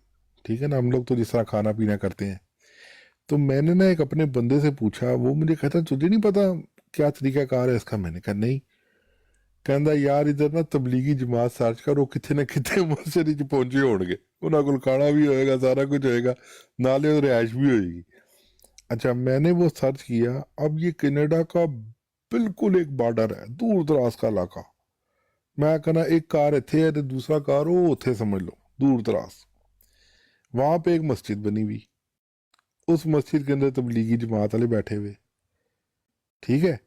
ठीक है ना। हम लोग तो जिस तरह खाना पीना करते हैं। तो मैंने ना एक अपने बंदे से पूछा, वो मुझे कहता तुझे नहीं पता क्या तरीकाकार है इसका? मैंने कहा नहीं। कहता यार इधर ना तबलीगी जमात सर्च करो, कितने ना कितने मस्जिद च पहुंचे होणगे, उन्होंने कोल खाना भी होएगा, सारा कुछ होएगा, नाले रिहाइश भी होएगी। अच्छा, मैंने वो सर्च किया। अब ये कनाडा का बिल्कुल एक बॉर्डर है, दूर दराज का इलाका। मैं कहना एक कार इत्थे है तो दूसरा कार वो उत्थे, समझ लो दूर दराज। वहां पे एक मस्जिद बनी हुई, उस मस्जिद के अंदर तबलीगी जमात वाले बैठे हुए। ठीक है,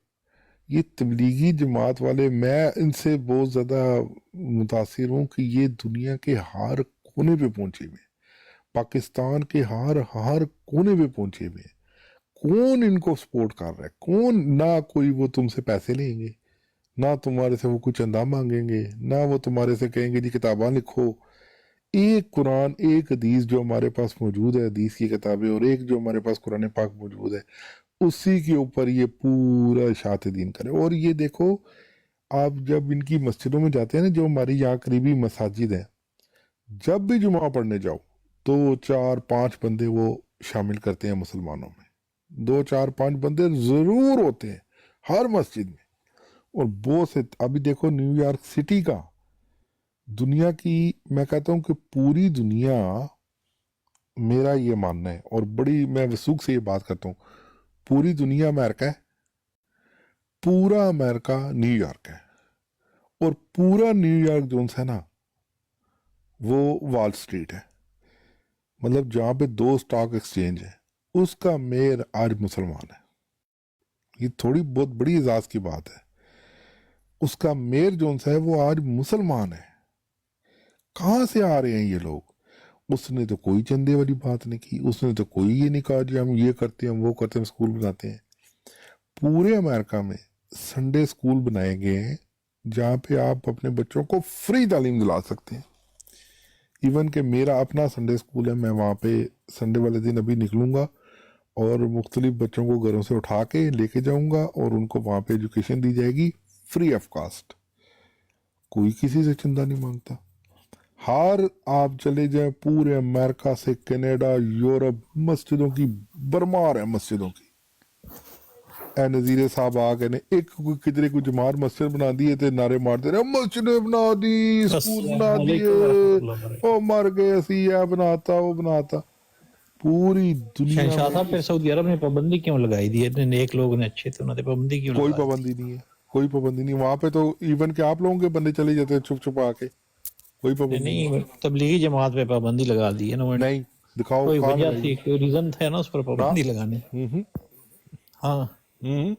ये तबलीगी जमात वाले, मैं इनसे बहुत ज़्यादा मुतासिर हूँ कि ये दुनिया के हर कोने पे पहुँचे हुए, पाकिस्तान के हर कोने पे पहुँचे हुए। कौन इनको सपोर्ट कर रहा है? कौन? ना कोई वो तुमसे पैसे लेंगे, ना तुम्हारे से वो कुछ चंदा मांगेंगे, ना वो तुम्हारे से कहेंगे जी किताबा लिखो। एक कुरान, एक हदीस जो हमारे पास मौजूद है, हदीस की किताबें, और एक जो हमारे पास कुरान पाक मौजूद है, उसी के ऊपर ये पूरा इशात दीन करे। और ये देखो, आप जब इनकी मस्जिदों में जाते हैं ना, जो हमारी यहाँ करीबी मसाजिद है, जब भी जुमा पढ़ने जाओ तो 4-5 बंदे वो शामिल करते हैं मुसलमानों में। 2-4-5 बंदे ज़रूर होते हैं हर मस्जिद में। और बहुत से, अभी देखो न्यूयॉर्क सिटी का, दुनिया की, मैं कहता हूँ कि पूरी दुनिया, मेरा ये मानना है और बड़ी मैं वसूख से ये बात करता हूँ, पूरी दुनिया अमेरिका है, पूरा अमेरिका न्यूयॉर्क है, और पूरा न्यूयॉर्क जो है ना वो वॉल स्ट्रीट है। मतलब जहाँ पे 2 स्टॉक एक्सचेंज है, उसका मेयर आज मुसलमान है। ये थोड़ी बहुत बड़ी एजाज की बात है। उसका मेयर जो है वो आज मुसलमान है। कहाँ से आ रहे हैं ये लोग? उसने तो कोई चंदे वाली बात नहीं की, उसने तो कोई ये नहीं कहा जी हम ये करते हैं, हम वो करते हैं, हम स्कूल बनाते हैं। पूरे अमेरिका में संडे स्कूल बनाए गए हैं जहाँ पे आप अपने बच्चों को फ्री तालीम दिला सकते हैं। इवन कि मेरा अपना संडे स्कूल है, मैं वहाँ पे संडे वाले दिन अभी निकलूँगा और मुख्तलिफ बच्चों को घरों से उठा के लेके जाऊँगा और उनको वहाँ पे एजुकेशन दी जाएगी फ्री ऑफ कास्ट। कोई किसी से चंदा नहीं मांगता। हर आप चले जाए पूरे अमेरिका से कनाडा, यूरोप, मस्जिदों की भरमार है, मस्जिदों की। ए नज़ीर साहब आ गए ने, एक किधरे कोई जमात मस्जिद बना दिए थे, नारे मारते रहे मस्जिद बना दी, स्कूल बना दिए, ओ मर गए असी, ये बनाता वो बनाता। पूरी दुनिया शहनशाह साहब, में फिर सऊदी अरब ने पाबंदी क्यों लगाई दी है? इतने नेक लोग ने, अच्छे थे, उन्होंने पाबंदी क्यों कोई लगा दी? पाबंदी नहीं है, कोई पाबंदी नहीं। वहां पे तो इवन के आप लोगों के बंदे चले जाते हैं चुप चुप आके, कोई पाबंदी नहीं। नहीं, तबलीगी जमात पे पाबंदी लगा दी है ना उन्होंने। नहीं, दिखाओ कोई कहाँ वजह लगाई? थी, कोई रीजन था ना उस पर पाबंदी लगाने? हाँ, हम्म,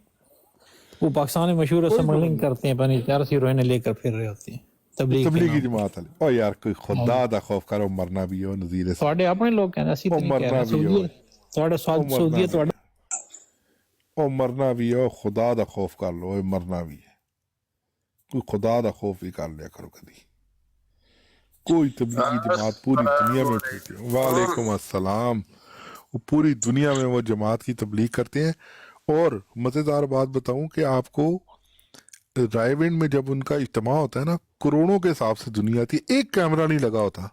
वो पाकिस्तान में मशहूर कोई स्मगलिंग पाबंदी करते हैं, पानी 4 हीरोइन लेकर फिर रहे होते हैं। ਤਬਲੀਗ ਤਬਲੀਗੀ ਜਮਾਤ ਵਾਲੇ। ਓ ਯਾਰ ਕੋਈ ਖੁਦਾ ਦਾ ਖੌਫ ਕਰੋ, ਮਰਨਾ ਵੀ ਉਹ ਨਜ਼ੀਰ ਸਾਹਿਬ, ਤੁਹਾਡੇ ਆਪਣੇ ਲੋਕ ਕਹਿੰਦੇ, ਅਸੀਂ ਤਾਂ ਨਹੀਂ ਕਹਿ ਰਹੇ। ਸਊਦੀਅਤ ਤੁਹਾਡਾ ਸਊਦੀਅਤ ਤੁਹਾਡਾ, ਉਹ ਮਰਨਾ ਵੀ ਹੈ, ਉਹ ਖੁਦਾ ਦਾ ਖੌਫ ਕਰ ਲੋ, ਮਰਨਾ ਵੀ ਹੈ। ਕੋਈ ਖੁਦਾ ਦਾ ਖੌਫ ਵੀ ਕਰ ਲਿਆ کرو کبھی. کوئی تبلیغی جماعت پوری دنیا میں پھرتی ہے. وعلیکم السلام. وہ پوری دنیا میں وہ جماعت کی تبلیغ کرتے ہیں. اور مزیدار بات بتاؤں کہ آپ کو رائے ونڈ میں جب ان کا اجتماع ہوتا ہے نا، کروڑوں کے حساب سے دنیا آتی ہے، ایک کیمرہ نہیں لگا ہوتا.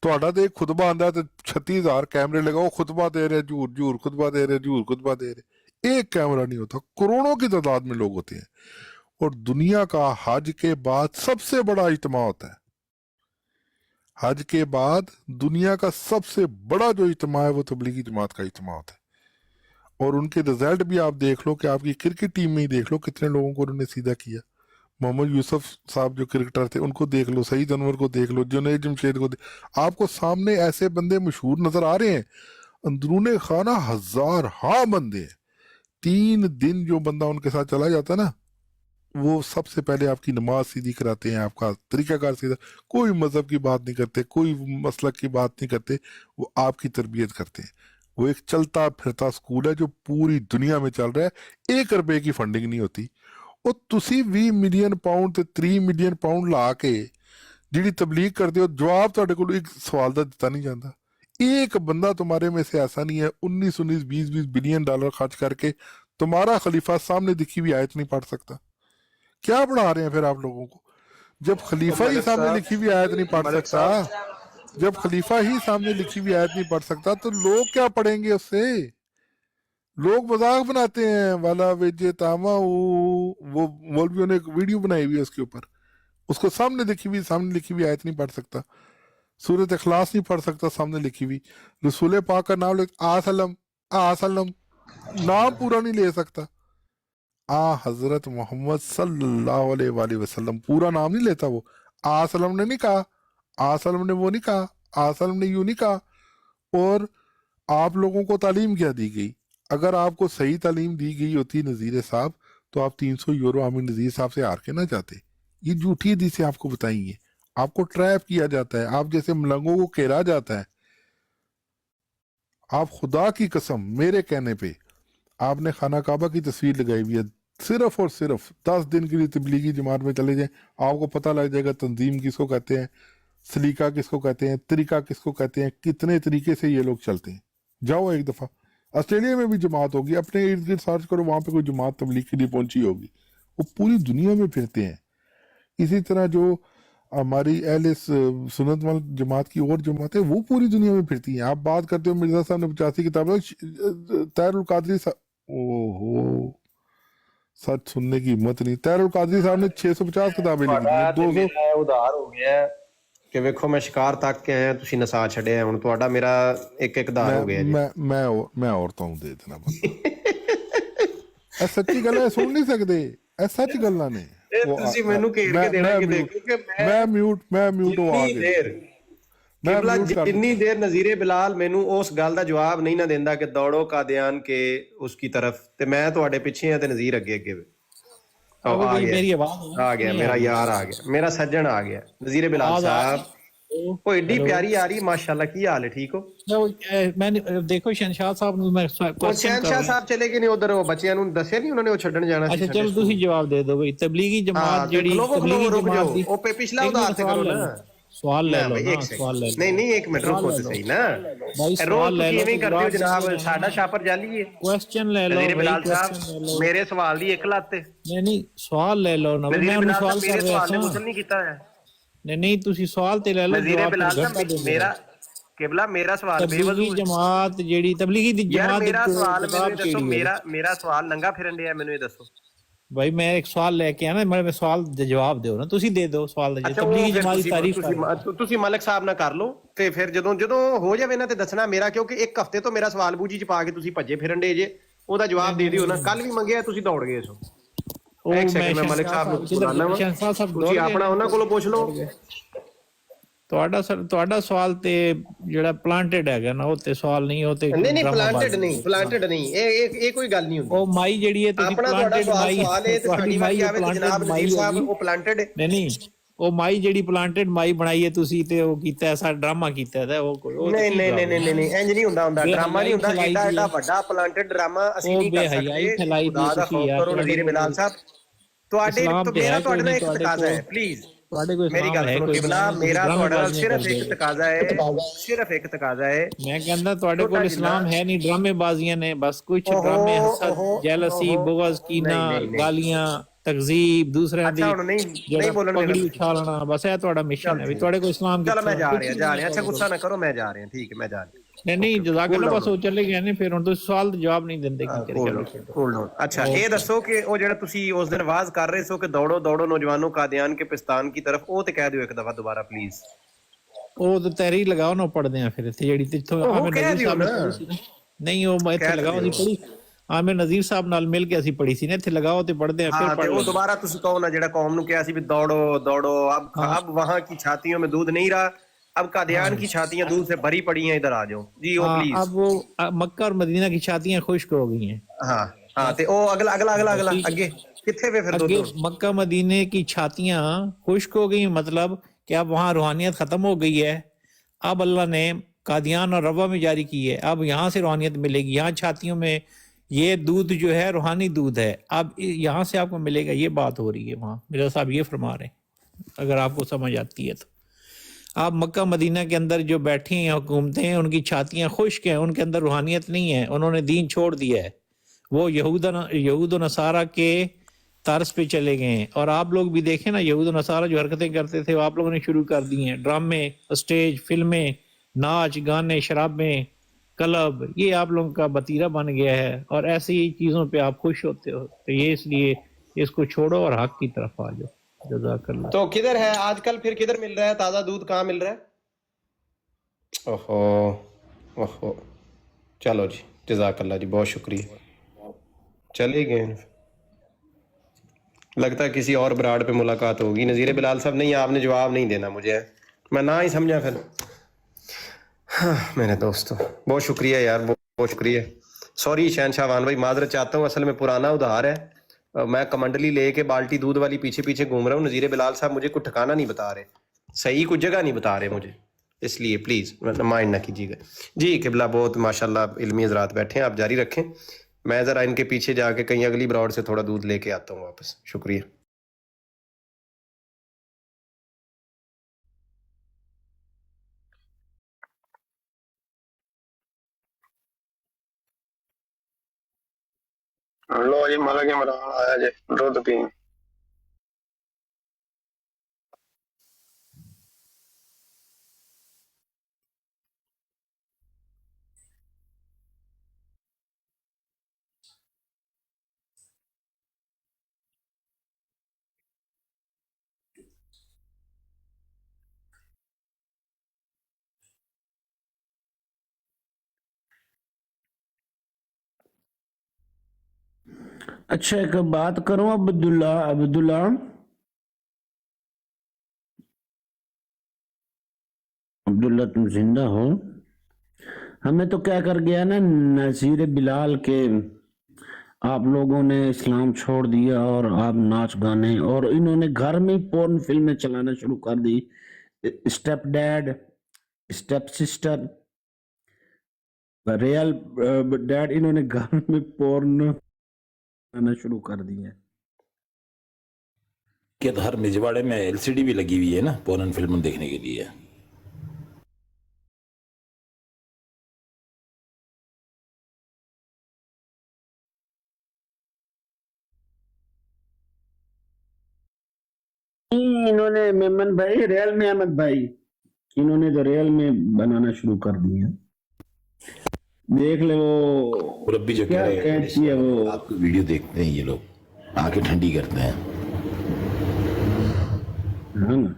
تو ایک خطبہ آندہ ہے تو 36,000 کیمرے لگاؤ، خطبہ دے رہے جور جور، خطبہ دے رہے جور، خطبہ دے رہے. ایک کیمرہ نہیں ہوتا، کروڑوں کی تعداد میں لوگ ہوتے ہیں. اور دنیا کا حج کے بعد سب سے بڑا اجتماع ہوتا ہے. حج کے بعد دنیا کا سب سے بڑا جو اجتماع ہے وہ تبلیغی جماعت کا اجتماع ہوتا ہے. اور ان کے رزلٹ بھی آپ دیکھ لو کہ آپ کی کرکٹ ٹیم میں ہی دیکھ لو کتنے لوگوں کو انہوں نے سیدھا کیا. محمد یوسف صاحب جو کرکٹر تھے ان کو دیکھ لو، سعید انور کو دیکھ لو، جنید جمشید کو آپ کو سامنے ایسے بندے مشہور نظر آ رہے ہیں. اندرون خانہ ہزارہا بندے ہیں. 3 دن جو بندہ ان کے ساتھ چلا جاتا ہے نا، وہ سب سے پہلے آپ کی نماز سیدھی کراتے ہیں، آپ کا طریقہ کار سیدھا، کوئی مذہب کی بات نہیں کرتے، کوئی مسلک کی بات نہیں کرتے، وہ آپ کی تربیت کرتے ہیں. وہ ایک چلتا پھرتا سکول ہے جو پوری دنیا میں چل رہا ہے. 1 روپے کی فنڈنگ نہیں ہوتی. اور تسی 20 ملین پاؤنڈ تے 3 ملین پاؤنڈ لا کے جیڑی تبلیغ کرتے ہو، جواب تہاڈے کول ایک سوال دا دتا نہیں جاتا. ایک بندہ تمہارے میں سے ایسا نہیں ہے 19 بلین ڈالر خرچ کر کے تمہارا خلیفہ سامنے دکھی ہوئی آیت نہیں پڑھ سکتا. کیا پڑھا رہے ہیں پھر آپ لوگوں کو؟ جب خلیفہ ہی سامنے لکھی ہوئی آیت نہیں پڑھ سکتا، جب خلیفہ ہی سامنے لکھی ہوئی آیت نہیں پڑھ سکتا تو لوگ کیا پڑھیں گے اس سے؟ لوگ مذاق بناتے ہیں. والا وجے تاما، وہ مولویوں نے ایک ویڈیو بنائی ہوئی ہے اس کے اوپر، اس کو سامنے لکھی ہوئی آیت نہیں پڑھ سکتا، سورۃ اخلاص نہیں پڑھ سکتا سامنے لکھی ہوئی. رسول پاک کا نام آسلم نام پورا نہیں لے سکتا. حضرت محمد صلی اللہ علیہ وآلہ وسلم پورا نام نہیں لیتا. وہ آسلم نے نہیں کہا، آسلم نے وہ نہیں کہا، آسلم نے یوں نہیں کہا. اور آپ لوگوں کو تعلیم کیا دی گئی؟ اگر آپ کو صحیح تعلیم دی گئی ہوتی نذیر صاحب تو آپ 300 یورو عامر نذیر صاحب سے ہار کے نہ جاتے. یہ جھوٹی حدیثیں آپ کو بتائیں گے. آپ کو ٹریپ کیا جاتا ہے، آپ جیسے ملنگوں کو کھیلا جاتا ہے. آپ خدا کی قسم میرے کہنے پہ آپ نے خانہ کعبہ کی تصویر لگائی ہوئی ہے، صرف اور صرف 10 دن کے لیے تبلیغی جماعت میں چلے جائیں، آپ کو پتہ لگ جائے گا تنظیم کس کو کہتے ہیں، سلیقہ کس کو کہتے ہیں، طریقہ کس کو کہتے ہیں، کتنے طریقے سے یہ لوگ چلتے ہیں. جاؤ ایک دفعہ آسٹریلیا میں بھی جماعت ہوگی، اپنے ارد گرد سرچ کرو، وہاں پہ کوئی جماعت تبلیغ کے لیے پہنچی ہوگی. وہ پوری دنیا میں پھرتے ہیں. اسی طرح جو ہماری اہل سنت وال جماعت کی اور جماعت ہے وہ پوری دنیا میں پھرتی ہیں. آپ بات کرتے ہو مرزا صاحب نے 85 کتابیں، طاہر القادری سچ سننے کی ہمت نہیں. طاہر القادری صاحب نے 650 کتابیں لکھی ہیں. 200 ادھار ہو گیا ہے کہ ویکھو میں شکار تک کے ہیں، تسی نسا چھڑے ہیں، ہن تہاڈا میرا ایک دار ہو گیا جی. میں عورتوں دے دینا بندہ اے سچی گل ہے، سن نہیں سکتے اے سچ گلاں نے. تسی مینوں گھیر کے دینا کہ دیکھو کہ میں میوٹ ہو آ گیا. جتنی دیر نذیر بلال مینوں اس گل دا جواب نہیں نہ دیندا کہ دوڑو قادیان کے اس کی طرف، تے میں تہاڈے پیچھے ہاں تے نذیر اگے میری آواز آ گیا، میرا یار آ گیا، میرا سجن آ گیا. نذیر بلال صاحب وہ ایڈی پیاری آ رہی، ماشاءاللہ. کی حال ہے؟ ٹھیک ہو؟ میں دیکھو شہنشاہ صاحب نوں میں شہنشاہ صاحب چلے گئے نہیں ادھر، وہ بچیاں نوں دسیا نہیں انہوں نے وہ چھڈن جانا سی. اچھا چلو تسی جواب دے دو بھئی. تبلیغی جماعت جڑی تبلیغی جماعت دی او پچھلا ادھار سے کرو نا. سوال لے لو نا، سوال لے لو. نہیں ایک منٹ رکو تے صحیح نا. بھائی سوال لے لو، ایویں کرتے ہو جناب، ساڈا شاپر جعلی ہے. کوسچن لے لو نذیر بلال بھائی، صاحب میرے سوال دی ایک لات تے نہیں سوال لے لو نا. میں انہوں سوال کر رہا سوال نے غسل نہیں کیتا ہے. نہیں تسی سوال تے لے لو. نذیر بلال صاحب میرا قبلہ میرا سوال بے وضو تبلیغی جماعت جیڑی تبلیغی دی یار جماعت میرا سوال مینوں دسو، میرا سوال ننگا پھرن دیا، مینوں یہ دسو بھائی. میں ایک سوال لے کے آنا، میں سوال دے جواب دیو نا. تسی دے دو سوال دے. تبلیغی جماعت دی تعریف تسی ملک صاحب نہ کر لو تے پھر جدوں ہو جاوے نا تے دسنا میرا، کیونکہ ایک ہفتے تو میرا سوال بوجھی چ پا کے تسی بھجے پھرن دے جے. او دا جواب دے دیو نا. کل بھی منگیا تسی دوڑ گئے سو. ایک سیکنڈ میں ملک صاحب نوں بلانا وا، تسی اپنا انہاں کولوں پوچھ لو. تہاڈا سوال تے جڑا پلانٹڈ ہے نا، او تے سوال نہیں ہوتے. نہیں پلانٹڈ نہیں اے کوئی گل نہیں ہوندی. او مائی جڑی ہے تسی اپنا پلانٹڈ مائی سوال ہے تے ساڈی مائی آوے تے جناب نذیر صاحب او پلانٹڈ ہے. نہیں ਉਹ ਮਾਈ ਜਿਹੜੀ ਪਲਾਂਟਡ ਮਾਈ ਬਣਾਈ ਹੈ ਤੁਸੀਂ ਤੇ ਉਹ ਕੀਤਾ ਐਸਾ ਡਰਾਮਾ ਕੀਤਾ ਹੈ ਉਹ ਤੇ ਨਹੀਂ ਕੀ ਨਹੀਂ ਨਹੀਂ ਜਵਾਬ ਨਹੀਂ ਨਹੀਂ ਇੰਜ ਨਹੀਂ ਹੁੰਦਾ ਡਰਾਮਾ ਨਹੀਂ ਹੁੰਦਾ ਫੈਲਾਈ ਏਡਾ ਦੀ ਏਡਾ ਹੈ ਵੱਡਾ ਪਲਾਂਟਡ ਡਰਾਮਾ ਅਸੀਂ ਉਹ ਨਹੀਂ ਕਰ ਬੇਹਯਾਈ ਸਕਦੇ ਫੈਲਾਈ ਦੀ ਖੁਦਾ ਦਾ ਤੁਸੀਂ ਖੌਫ ਯਾਰ ਕਰੋ ਨਜ਼ੀਰ ਬਿਲਾਲ ਸਾਹਿਬ ਤੁਹਾਡੇ ਇਸਲਾਮ ਤੇ ਮੇਰਾ ਹੈ ਤੁਹਾਡੇ ਕੋਈ ਨਾਲ ਨਹੀਂ ਇੱਕ ਤੁਹਾਡੇ ਤਕਾਜ਼ਾ ਕੋਲ ਹੈ ਪਲੀਜ਼ ਤੁਹਾਡੇ ਕੋਲ ਮੇਰੀ ਇਸਲਾਮ ਗੱਲ ਹੈ ਸੁਣੋ ਕੋਈ ਕਿਬਲਾ ਮੇਰਾ ਤੁਹਾਡੇ ਨਾਲ ਸਿਰਫ ਇੱਕ ਤਕਾਜ਼ਾ ਹੈ ਸਿਰਫ ਇੱਕ ਤਕਾਜ਼ਾ ਹੈ ਮੈਂ ਕਹਿੰਦਾ ਤੁਹਾਡੇ ਕੋਲ ਛੋਟਾ ਇਸਲਾਮ ਜਿੰਨਾ ਹੈ ਨਹੀਂ ਡਰਾਮੇਬਾਜ਼ੀਆਂ ਨੇ ਬਸ ਕੁਝ ਓਹੋ, ਡਰਾਮੇ ਹਸਦ ਓਹੋ, ਜੈਲਸੀ ਓਹੋ। ਬੁਗਜ਼ ਕੀਨਾ ਨਹੀਂ, ਨਹੀਂ, ਨਹੀਂ। ਗਾਲੀਆਂ ਤਕਜ਼ੀਬ ਦੂਸਰਿਆਂ ਅੱਛਾ ਦੀ ਹੁਣ ਨਹੀਂ ਜਿਹੜਾ ਬੋਲਣ ਦੇਣਾ ਪਗੜੀ ਤੁਸੀਂ ਉਛਾਲਣਾ ਬਸ ਇਹ ਤੁਹਾਡਾ ਮਿਸ਼ਨ ਹੈ ਵੀ ਤੁਹਾਡੇ ਕੋਲ ਇਸਲਾਮ ਚਲੋ ਮੈਂ ਕਿੱਥੋਂ ਜਾ ਕੁਛ ਰਿਹਾ ਵੀ ਜਾ ਨਹੀਂ ਰਿਹਾ ਅੱਛਾ ਤੁਹਾਡੇ ਗੁੱਸਾ ਕੋਲ। ਨਾ ਕਰੋ ਮੈਂ ਜਾ ਰਿਹਾ ਠੀਕ ਹੈ ਮੈਂ ਜਾ ਰਿਹਾ ਨਹੀਂ ਜਜ਼ਾਕ ਅੱਲਾ Cool ਬਸ ਉਹ ਚਲੇ ਗਏ ਨੇ ਫਿਰ ਹੁਣ ਤੁਸੀਂ ਸਵਾਲ ਦਾ ਜਵਾਬ ਨਹੀਂ ਦਿੰਦੇ ਕੀ ਕਰੇ ਚਲੋ ਛੱਡੋ। अच्छा ये दसो कि वो जेड़ा तुसी उस दिन आवाज कर रहे सो कि दौड़ो दौड़ो नौजवानों कादियान के पिस्तान की तरफ वो ते कह दियो एक दफा दोबारा प्लीज ਉਹ ਤਾਂ ਤਹਿਰੀਰ ਲਗਾਓ ਨਾ ਪੜਦੇ ਆ ਫਿਰ ਇੱਥੇ ਜਿਹੜੀ ਇੱਥੋਂ ਉਹ ਆਮਿਰ ਕਹਿ ਨਜ਼ੀਰ ਦਿਓ ਸਾਹਿਬ ਨੇ ਨਾ। ਪੜ੍ਹੀ ਸੀ ਨਾ ਨਹੀਂ ਉਹ ਮੈਂ ਇੱਥੇ ਕਹਿ ਲਗਾਓ ਦਿਓ। ਅਸੀਂ ਪੜ੍ਹੀ ਆਮਿਰ ਨਜ਼ੀਰ ਸਾਹਿਬ ਨਾਲ ਮਿਲ ਕੇ ਅਸੀਂ ਪੜ੍ਹੀ ਸੀ ਨਾ ਇੱਥੇ ਲਗਾਓ ਤੇ ਪੜਦੇ ਆ हाँ ਫਿਰ ते ਪੜ੍ਹ वो ਲਓ दोबारा तुसी कहो ना जेड़ा कौम नु कहा सी भी दौड़ो दौड़ो अब वहां की छातियों में दूध नहीं रहा अब कादियान की छातियां दूध से भरी पड़ी हैं इधर आ जाओ जी ओ हाँ प्लीज अब वो मक्का और मदीना की छातियां खुश्क हो गई हैं हाँ हाँ ते ओ अगला अगला अगला अगला आगे किथे पे फिर आगे दो मक्का मदीने की छातियां खुश्क हो गई मतलब कि अब वहाँ रूहानियत खत्म हो गई है अब अल्लाह ने कादियान और रवा में जारी की है अब यहाँ से रूहानियत मिलेगी यहाँ छातियों में ये दूध जो है रूहानी दूध है अब यहाँ से आपको मिलेगा ये बात हो रही है वहाँ मिर्जा साहब ये फरमा रहे हैं अगर आपको समझ आती है तो आप मक्का मदीना के अंदर जो बैठी हैं हुकूमतें हैं उनकी छातियां खुश्क हैं उनके अंदर रूहानियत नहीं है उन्होंने दीन छोड़ दिया है वो यहूद नसारा के तर्ज पे चले गए हैं और आप लोग भी देखें ना यहूद नसारा जो हरकतें करते थे वो आप लोगों ने शुरू कर दी हैं ड्रामे स्टेज फिल्में नाच गाने शराबें क्लब ये आप लोगों का बतीरा बन गया है और ऐसी चीज़ों पे आप खुश होते हो तो ये इसलिए इसको छोड़ो और हक की तरफ आ जाओ जज़ाकल्लाह तो किधर है आजकल फिर किधर मिल रहा है ताजा दूध कहाँ मिल रहा है ओहो ओहो चलो जी जजाकल्ला जी बहुत शुक्रिया चले गए लगता है किसी और ब्राड पे मुलाकात होगी नज़ीर बिलाल साहब नहीं आपने जवाब नहीं देना मुझे मैं ना ही समझा फिर हाँ, मेरे दोस्तों बहुत शुक्रिया यार बहुत शुक्रिया सॉरी शहनशाह वान भाई माजरत चाहता हूँ असल में पुराना उधार है मैं कमंडली लेके बाल्टी दूध वाली पीछे पीछे घूम रहा हूँ नज़ीर बिलाल साहब मुझे कुछ ठिकाना नहीं बता रहे सही कुछ जगह नहीं बता रहे मुझे इसलिए प्लीज़ माइंड ना कीजिएगा जी किबला बहुत माशाल्लाह इल्मी हजरात बैठे हैं आप जारी रखें मैं ज़रा इनके पीछे जाके कहीं अगली ब्रॉड से थोड़ा दूध लेके आता हूँ वापस शुक्रिया लो जी मलक इमरान आया जी दुध पीन अच्छा एक बात करूं अब्दुल्ला अब्दुल्ला अब्दुल्ला तुम जिंदा हो हमें तो क्या कर गया ना नजीर बिलाल के आप लोगों ने इस्लाम छोड़ दिया और आप नाच गाने और इन्होंने घर में पोर्न फिल्में चलाना शुरू कर दी step dad step sister real dad इन्होंने घर में पोर्न आना शुरू कर दिया कि हर मिजवाड़े में एलसीडी भी लगी हुई है ना पोर्न फिल्म देखने के लिए इन्होंने मेमन भाई रियल में अहमद भाई इन्होंने तो रियल में बनाना शुरू कर दिया देख ले वो मुरब्बी जो क्या कह रहे कैद किया वो आपको वीडियो देखते हैं ये लोग आंखें ठंडी करते हैं हाँ ना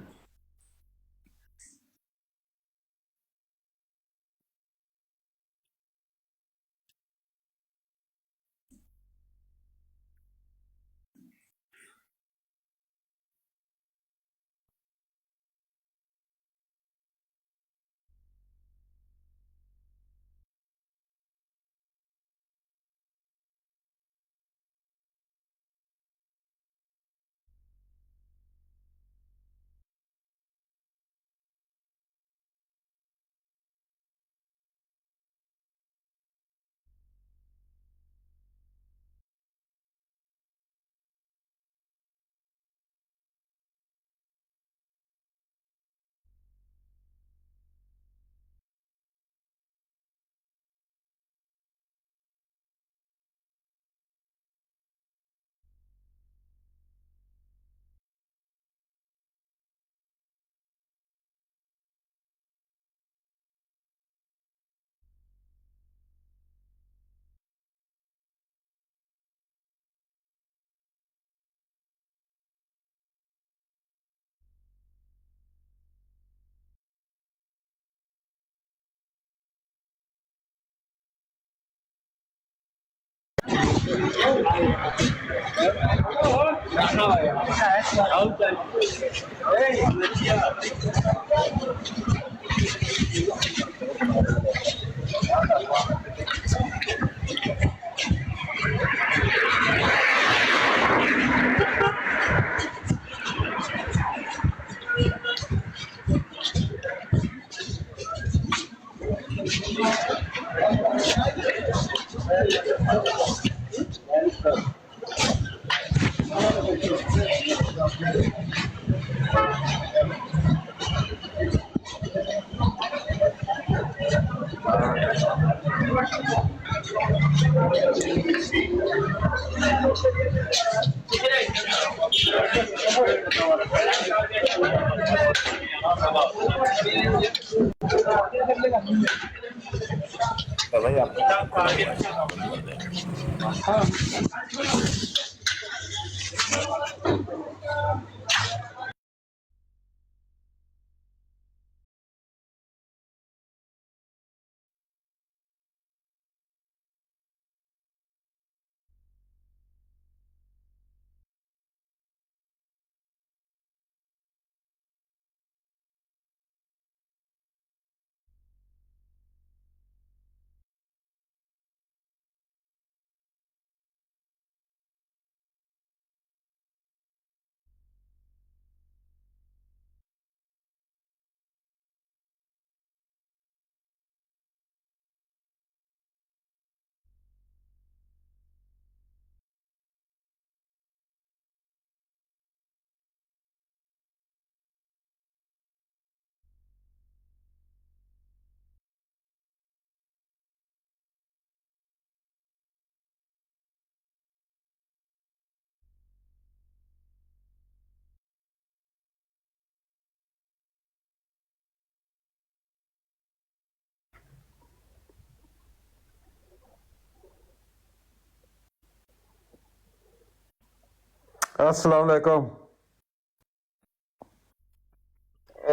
अस्सलाम वालेकुम।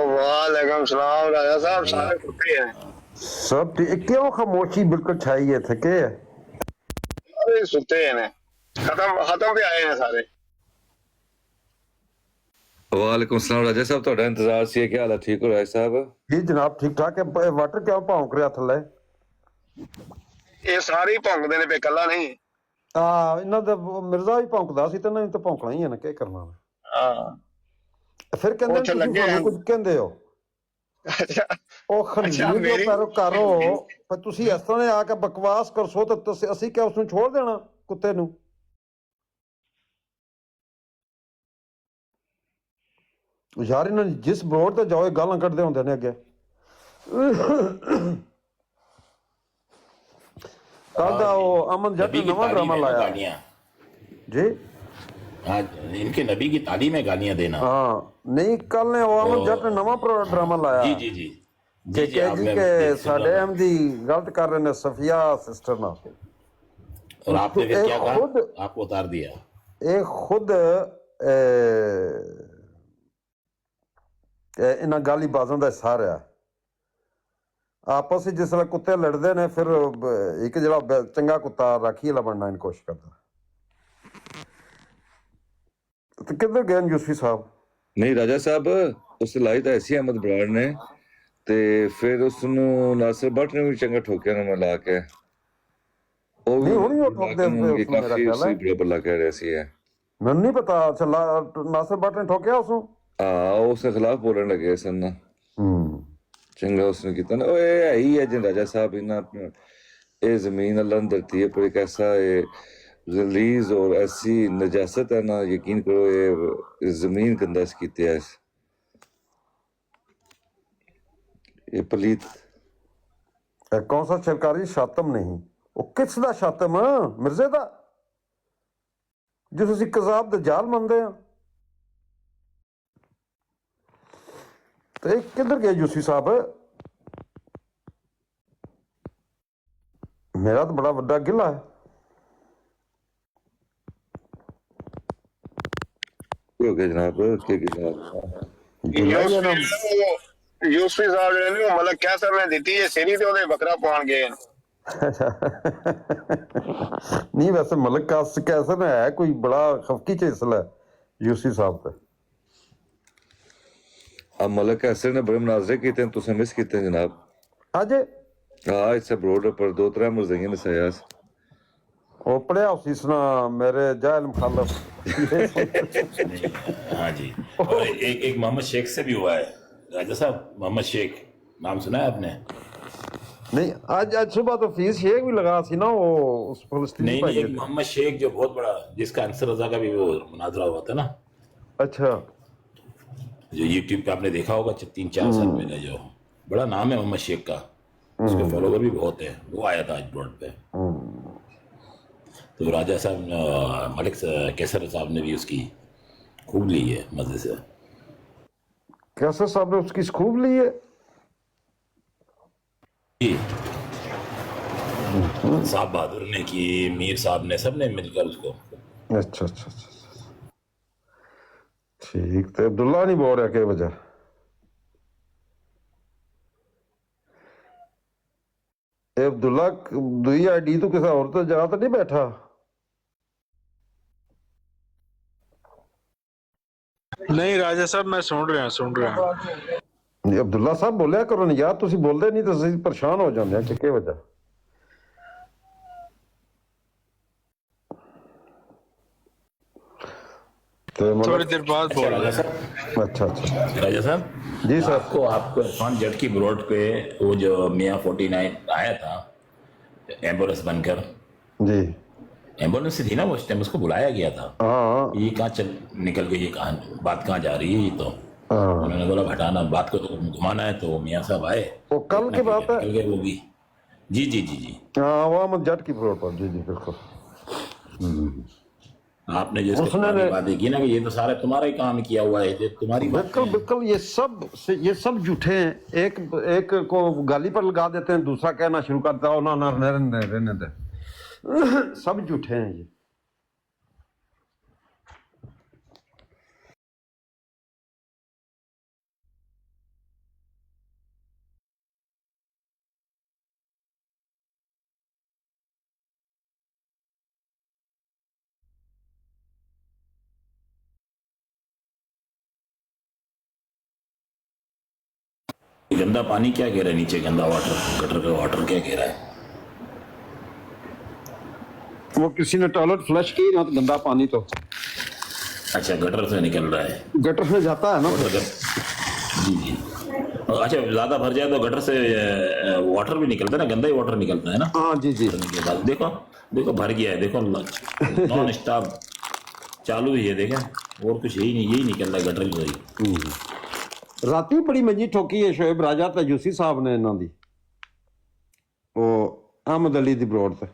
वालेकुम सलाम राजा साहब, सारे सुते हैं। सब ठीक? क्यों खामोशी बिल्कुल छाई है? थके है? अरे सुते हैं, खत्म खत्म पे आए हैं सारे। वालेकुम सलाम राजा साहब, ਤੁਹਾਡਾ ਇੰਤਜ਼ਾਰ ਸੀ। ਕੀ ਹਾਲ ਹੈ? ਠੀਕ ਹੋ ਰਾਜ ਸਾਹਿਬ? जी जनाब ठीक ठाक है। वाटर क्यों भौंक रहा थल्ले? ਇਹ ਸਾਰੇ ਹੀ ਭੌਂਕਦੇ ਨੇ, ਪੇ ਕੱਲਾ ਨਹੀਂ। ਇਹਨਾਂ ਦਾ ਮਿਰਜ਼ਾ ਵੀ ਭੌਂਕਦਾ ਸੀ ਤੇ ਇਹਨਾਂ ਨੂੰ ਤਾਂ ਭੌਂਕਣਾ ਹੀ ਹੈ ਨਾ, ਕੀ ਕਰਨਾ। ਹਾਂ ਫਿਰ ਕਹਿੰਦੇ ਉੱਥੇ ਤੁਸੀਂ ਲੱਗੇ ਸਾਨੂੰ ਆ। ਕੁਝ ਕਹਿੰਦੇ ਹੋ। ਅੱਛਾ ਉਹ ਖਲੀਲ ਮੇਰੀ- ਜੋ ਕਰੋ, ਪਰ ਤੁਸੀਂ ਇਸ ਤਰ੍ਹਾਂ ਆ ਕੇ ਬਕਵਾਸ ਕਰਸੋ ਤਾਂ ਅਸੀਂ ਕਿਆ ਉਸ ਨੂੰ ਛੋੜ ਦੇਣਾ ਕੁੱਤੇ ਨੂੰ? ਯਾਰ ਇਹਨਾਂ ਨੇ ਜਿਸ ਬਰੋਡ ਤੇ ਜਾਓ ਗਾਲਾਂ ਕੱਢਦੇ ਹੁੰਦੇ ਨੇ ਅੱਗੇ। ਕੱਲ ਦਾ ਉਹ ਅਮਨ ਜੱਟ ਨੇ ਨਵਾਂ ड्रामा लाया जी। हाँ, इनके नबी की तालीम है गालियां देना। हाँ नहीं, कल ने वो अमन जट ने नवा ड्रामा लाया जी जी जी कि के साडे अहमदी गलत कर रहे ने सफिया सिस्टर ना। और आपने फिर क्या कहा? खुद आपको उतार दिया। ये खुद इन्हां गाली बाजां दा हिस्सा रहा। आपस ਵਿੱਚ जिसले कुत्ते लड़ते ने फिर एक ਜਿਹੜਾ ਚੰਗਾ ਕੁੱਤਾ ਰਾਖੀ ਵਾਲਾ ਬਣਨਾ ਦੀ ਕੋਸ਼ਿਸ਼ ਕਰਦਾ। ਤੇ ਕਿੱਧਰ ਗਏ ਯੂਸਫੀ ਸਾਹਿਬ? ਨਹੀਂ ਰਾਜਾ ਸਾਹਿਬ, ਉਸ ਲਾਈ ਤਾਂ ਐਸੀ ਅਹਿਮਦ ਬਰਾੜ ਨੇ ਤੇ ਫਿਰ ਉਸ ਨੂੰ ਨਾਸਰ ਬੱਟ ਨੇ ਵੀ ਚੰਗਾ ਠੋਕਿਆ ਨਾ ਮਿਲਾ ਕੇ। ਉਹ ਨਹੀਂ ਹੁਣ ਹੀ ਉਹ ਠੋਕਦੇ ਮੇਰਾ ਖਿਆਲ ਹੈ ਬੜਾ ਬੱਲਾ ਕਹਿ ਰਿਹਾ ਸੀ। ਮੈਨੂੰ ਨਹੀਂ ਪਤਾ। ਅੱਛਾ ਨਾਸਰ ਬੱਟ ਨੇ ਠੋਕਿਆ ਉਸ ਨੂੰ? ਹਾਂ, ਉਸ ਦੇ ਖਿਲਾਫ ਬੋਲਣ ਲੱਗੇ ਸਨ। ਚੰਗਾ ਉਸਨੇ ਕੀਤਾ ਨਾ। ਇਹ ਹੈ ਹੀ ਹੈ ਜਿਨ ਰਾਜਾ ਸਾਹਿਬ ਇਹਨਾਂ ਇਹ ਜ਼ਮੀਨ अल्लाह ने धरती है पर एक ऐसा रिलीज और ऐसी नजासत है ना, यकीन करो ये जमीन गंदा कीते है। ये पलीत कौन सा सरकारी शातम नहीं? वो किस दा शातम? मिर्जे दा जिस ਅਸੀਂ ਕਜ਼ਾਬ ਦਾ ਜਾਲ ਮੰਨਦੇ ਆ। ਤੇ ਕਿੱਧਰ ਗਏ ਯੂਸਫੀ ਸਾਹਿਬ? ਮੇਰਾ ਤਾਂ ਬੜਾ ਵੱਡਾ ਗਿਲਾ ਹੈ। ਹੋ ਗਿਆ ਜਨਾਬ? ਕੀ ਯੂਸਫੀ ਸਾਹਿਬ ਨੇ ਉਹ ਮਤਲਬ ਕਿਆ ਸਮਝ ਦਿੱਤੀ ਹੈ ਸਿਰੀ ਤੇ ਉਹਦੇ ਬੱਕਰਾ ਪਾਉਣ ਗਏ। ਨਹੀਂ ਵੈਸੇ ਮਲਕ ਕੈਸਰ ਹੈ ਕੋਈ ਬੜਾ ਖਫਕੀ ਚ ਇਸਲਾ यूसी साहब पे अब मलक कैसर ने बड़े मुनाजरे किए तुसें मिस किए जनाब अजे हाँ इट्स ब्रोड पर 2-3 मुर्जियां ने सयास वो पढ़िया उसी सुना मेरे जाहिल मुखालफ हाँ जी और एक मोहम्मद शेख से भी हुआ है राजा साहब, मोहम्मद शेख नाम सुना है आपने? नहीं आज सुबह तो फीस शेख भी लगा थी ना वो उस फलस्तीनी नहीं, एक मोहम्मद शेख जो बहुत बड़ा, जिसका अंसर रजा का भी वो मुनाजरा हुआ था ना। अच्छा, जो यूट्यूब पे आपने देखा होगा 3-4 साल पहले, जो बड़ा नाम है मोहम्मद शेख का, उसके फॉलोवर भी बहुत है, वो आया था आज ब्रॉड पे। तो राजा साहब मलिक कैसर साहब ने भी उसकी खूब ली है मजे से। कैसर साहब ने उसकी खूब ली है जी, साहब बहादुर ने की, मीर साहब ने, सब ने मिलकर उसको। अच्छा अच्छा अच्छा ठीक। तो अब्दुल्ला नहीं बोल रहा के वजह अब्दुल्ला दुई आईडी तो किसी और तो जगह तो नहीं बैठा? नहीं राजा साहब मैं सुन रहा अब्दुल्ला साहब बोलिया करो ना यार, तुसी बोलते नहीं तो ਅਸੀਂ परेशान हो जाते हैं कि वजह। थोड़ी देर बाद बोल रहे हैं। अच्छा अच्छा राजा साहब जी सर, आपको इरफान जट की ब्रॉड पे वो जो मियाँ 49 आया था एम्बुलेंस बनकर, जी एम्बुलेंस से थी ना वो उस टाइम, उसको बुलाया गया था। हाँ ये कहाँ चल निकल गई, ये कहाँ बात कहाँ जा रही है, ये तो उन्होंने बोला हटाना बात को, तो घुमाना है। तो मियाँ साहब आए, वो कल की बात है। निकल गए वो भी। जी जी जी जी हाँ वो अहमद जट की फ्लोर पर, जी जी बिल्कुल। आपने जो बातें की ना कि ये तो सारा तुम्हारा ही काम किया हुआ है, ये तुम्हारी बिल्कुल बिल्कुल, ये सब झूठे हैं। एक को गाली पर लगा देते हैं, दूसरा कहना शुरू करता है ना रहने दे। सब झूठे हैं ये। गंदा पानी क्या कह रहा है नीचे, गंदा वाटर, गटर का वाटर क्या कह रहा है? वो किसी ने टॉयलेट फ्लश की ना, तो गंदा पानी तो अच्छा गटर से निकल रहा है, गटर से जाता है ना। जी जी। अच्छा ज्यादा भर जाए तो गटर से वाटर भी निकलता है ना, गंदा ही वाटर निकलता है ना। हाँ जी जी। देखो देखो भर गया है, देखो नॉन स्टॉप चालू ही है, देखें और कुछ यही निकल रहा है गटर ही। राती बड़ी मंजी ठोकी है शोएब राजा ते यूसी साहब ने इन्हां दी, वो अहमद अली दी ब्रॉड ते।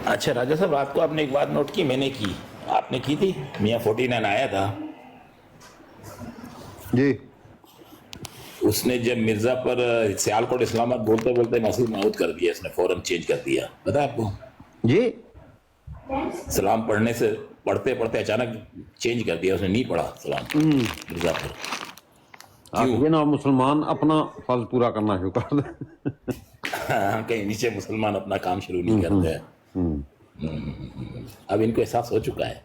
अच्छा राजा साहब, रात को आपने एक बात नोट की, मैंने की, आपने की थी, मियाँ 49 आया था जी, उसने जब मिर्जा पर सियालकोट इस्लामाबाद बोलते बोलते मसूद माउद कर दिया, इसने फौरन चेंज कर दिया, पता है आपको? जी सलाम पढ़ते पढ़ते अचानक चेंज कर दिया, उसने नहीं पढ़ा सलाम मिर्जा पर। ये ना मुसलमान अपना फर्ज पूरा करना शुरू कर दे। हाँ, कहीं नीचे मुसलमान अपना काम शुरू नहीं करते हैं। अब इनको एहसास हो चुका है।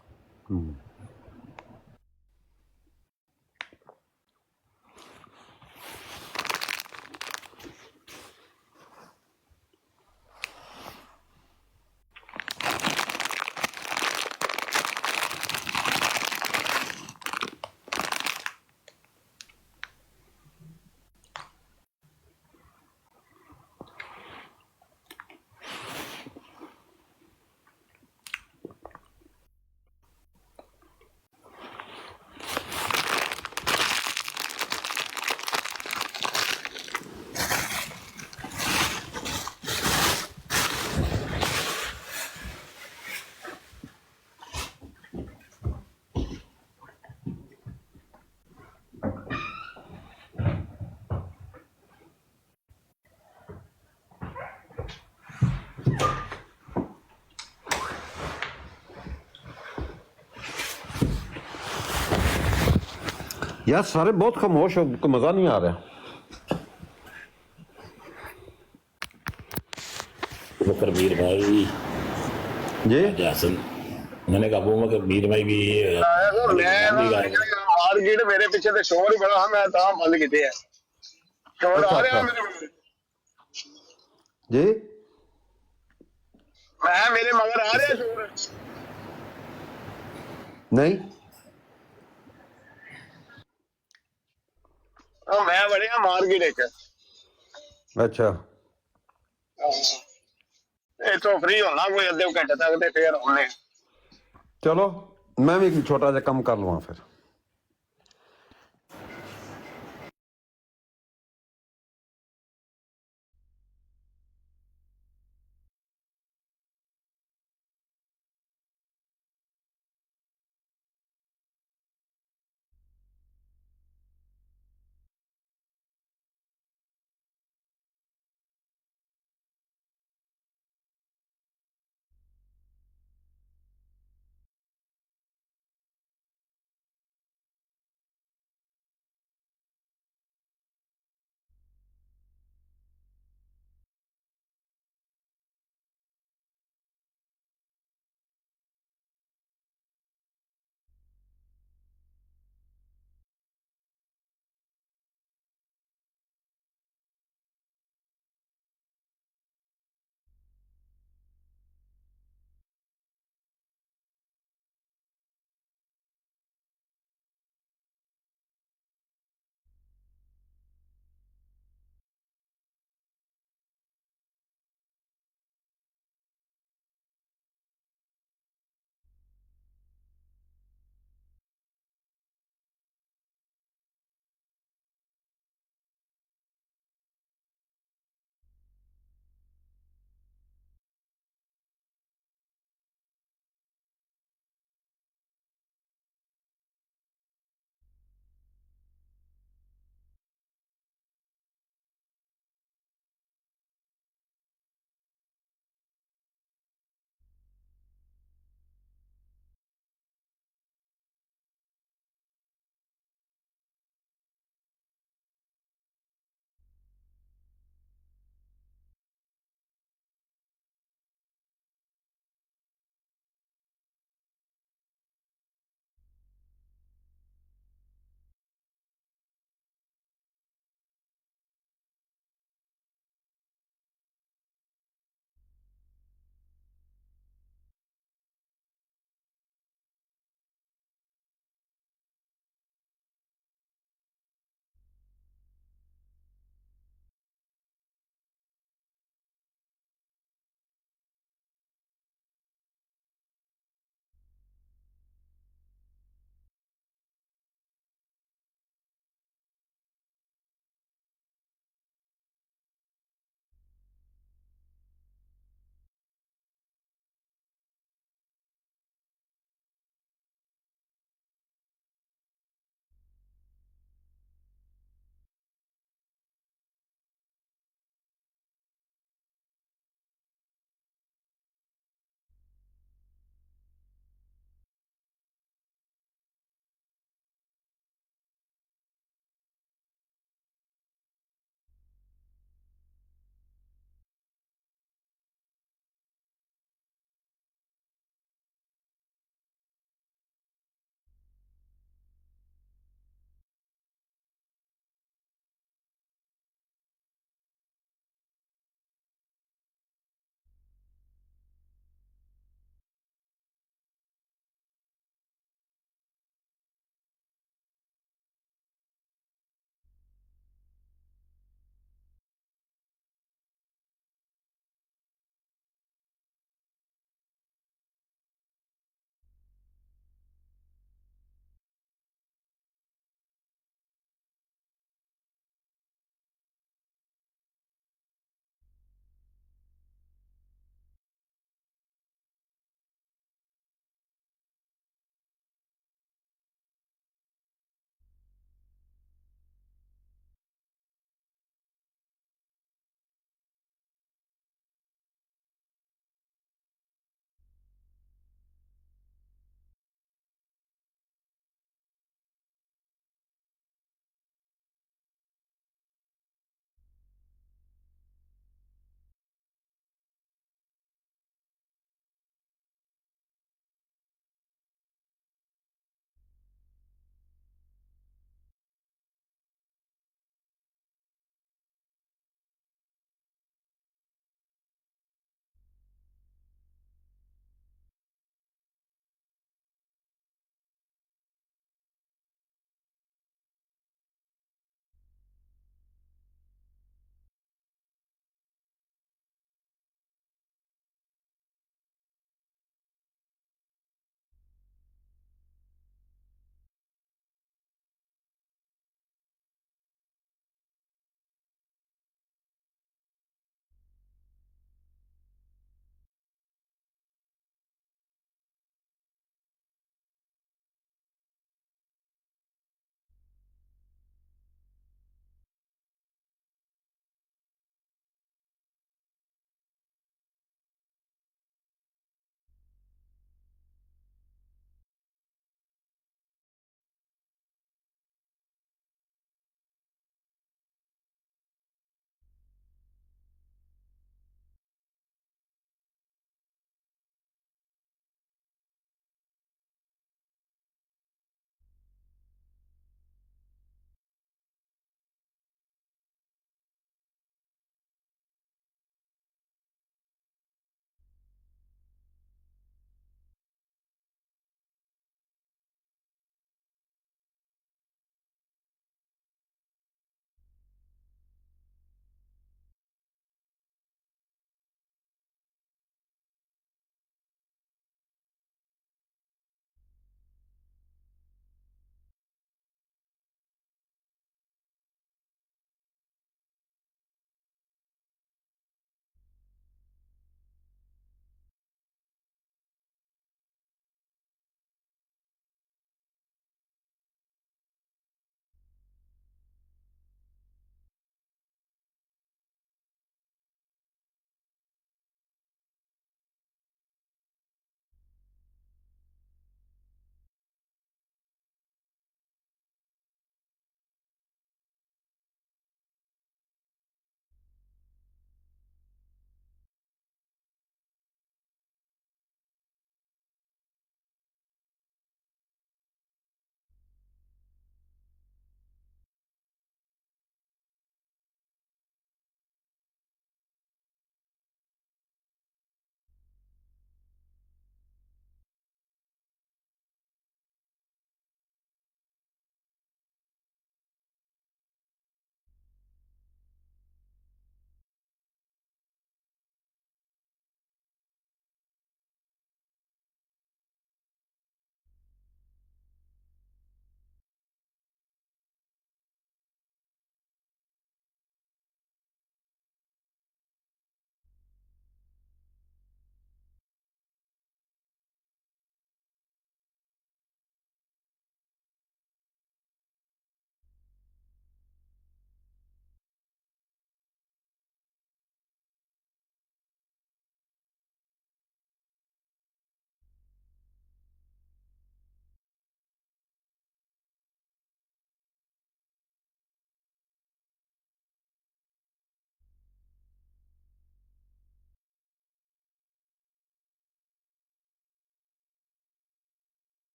यार सारे बहुत खामोश हो, को मजा नहीं आ रहा। वो मीर भाई जी हसन, मैंने कहा अबू बकर मीर भाई भी मार्केट मेरे पीछे तो शोर ही बड़ा, मैं तो बंद किते है शोर आ रहा मेरे जी, मैं मेरे मगर आ रहा शोर नहीं मैं बढ़िया मार्केट एक अच्छा तो फ्री होना कोई अद्धे घंटे तक ते फिर होने। चलो मैं भी छोटा सा कम कर लूँ फिर।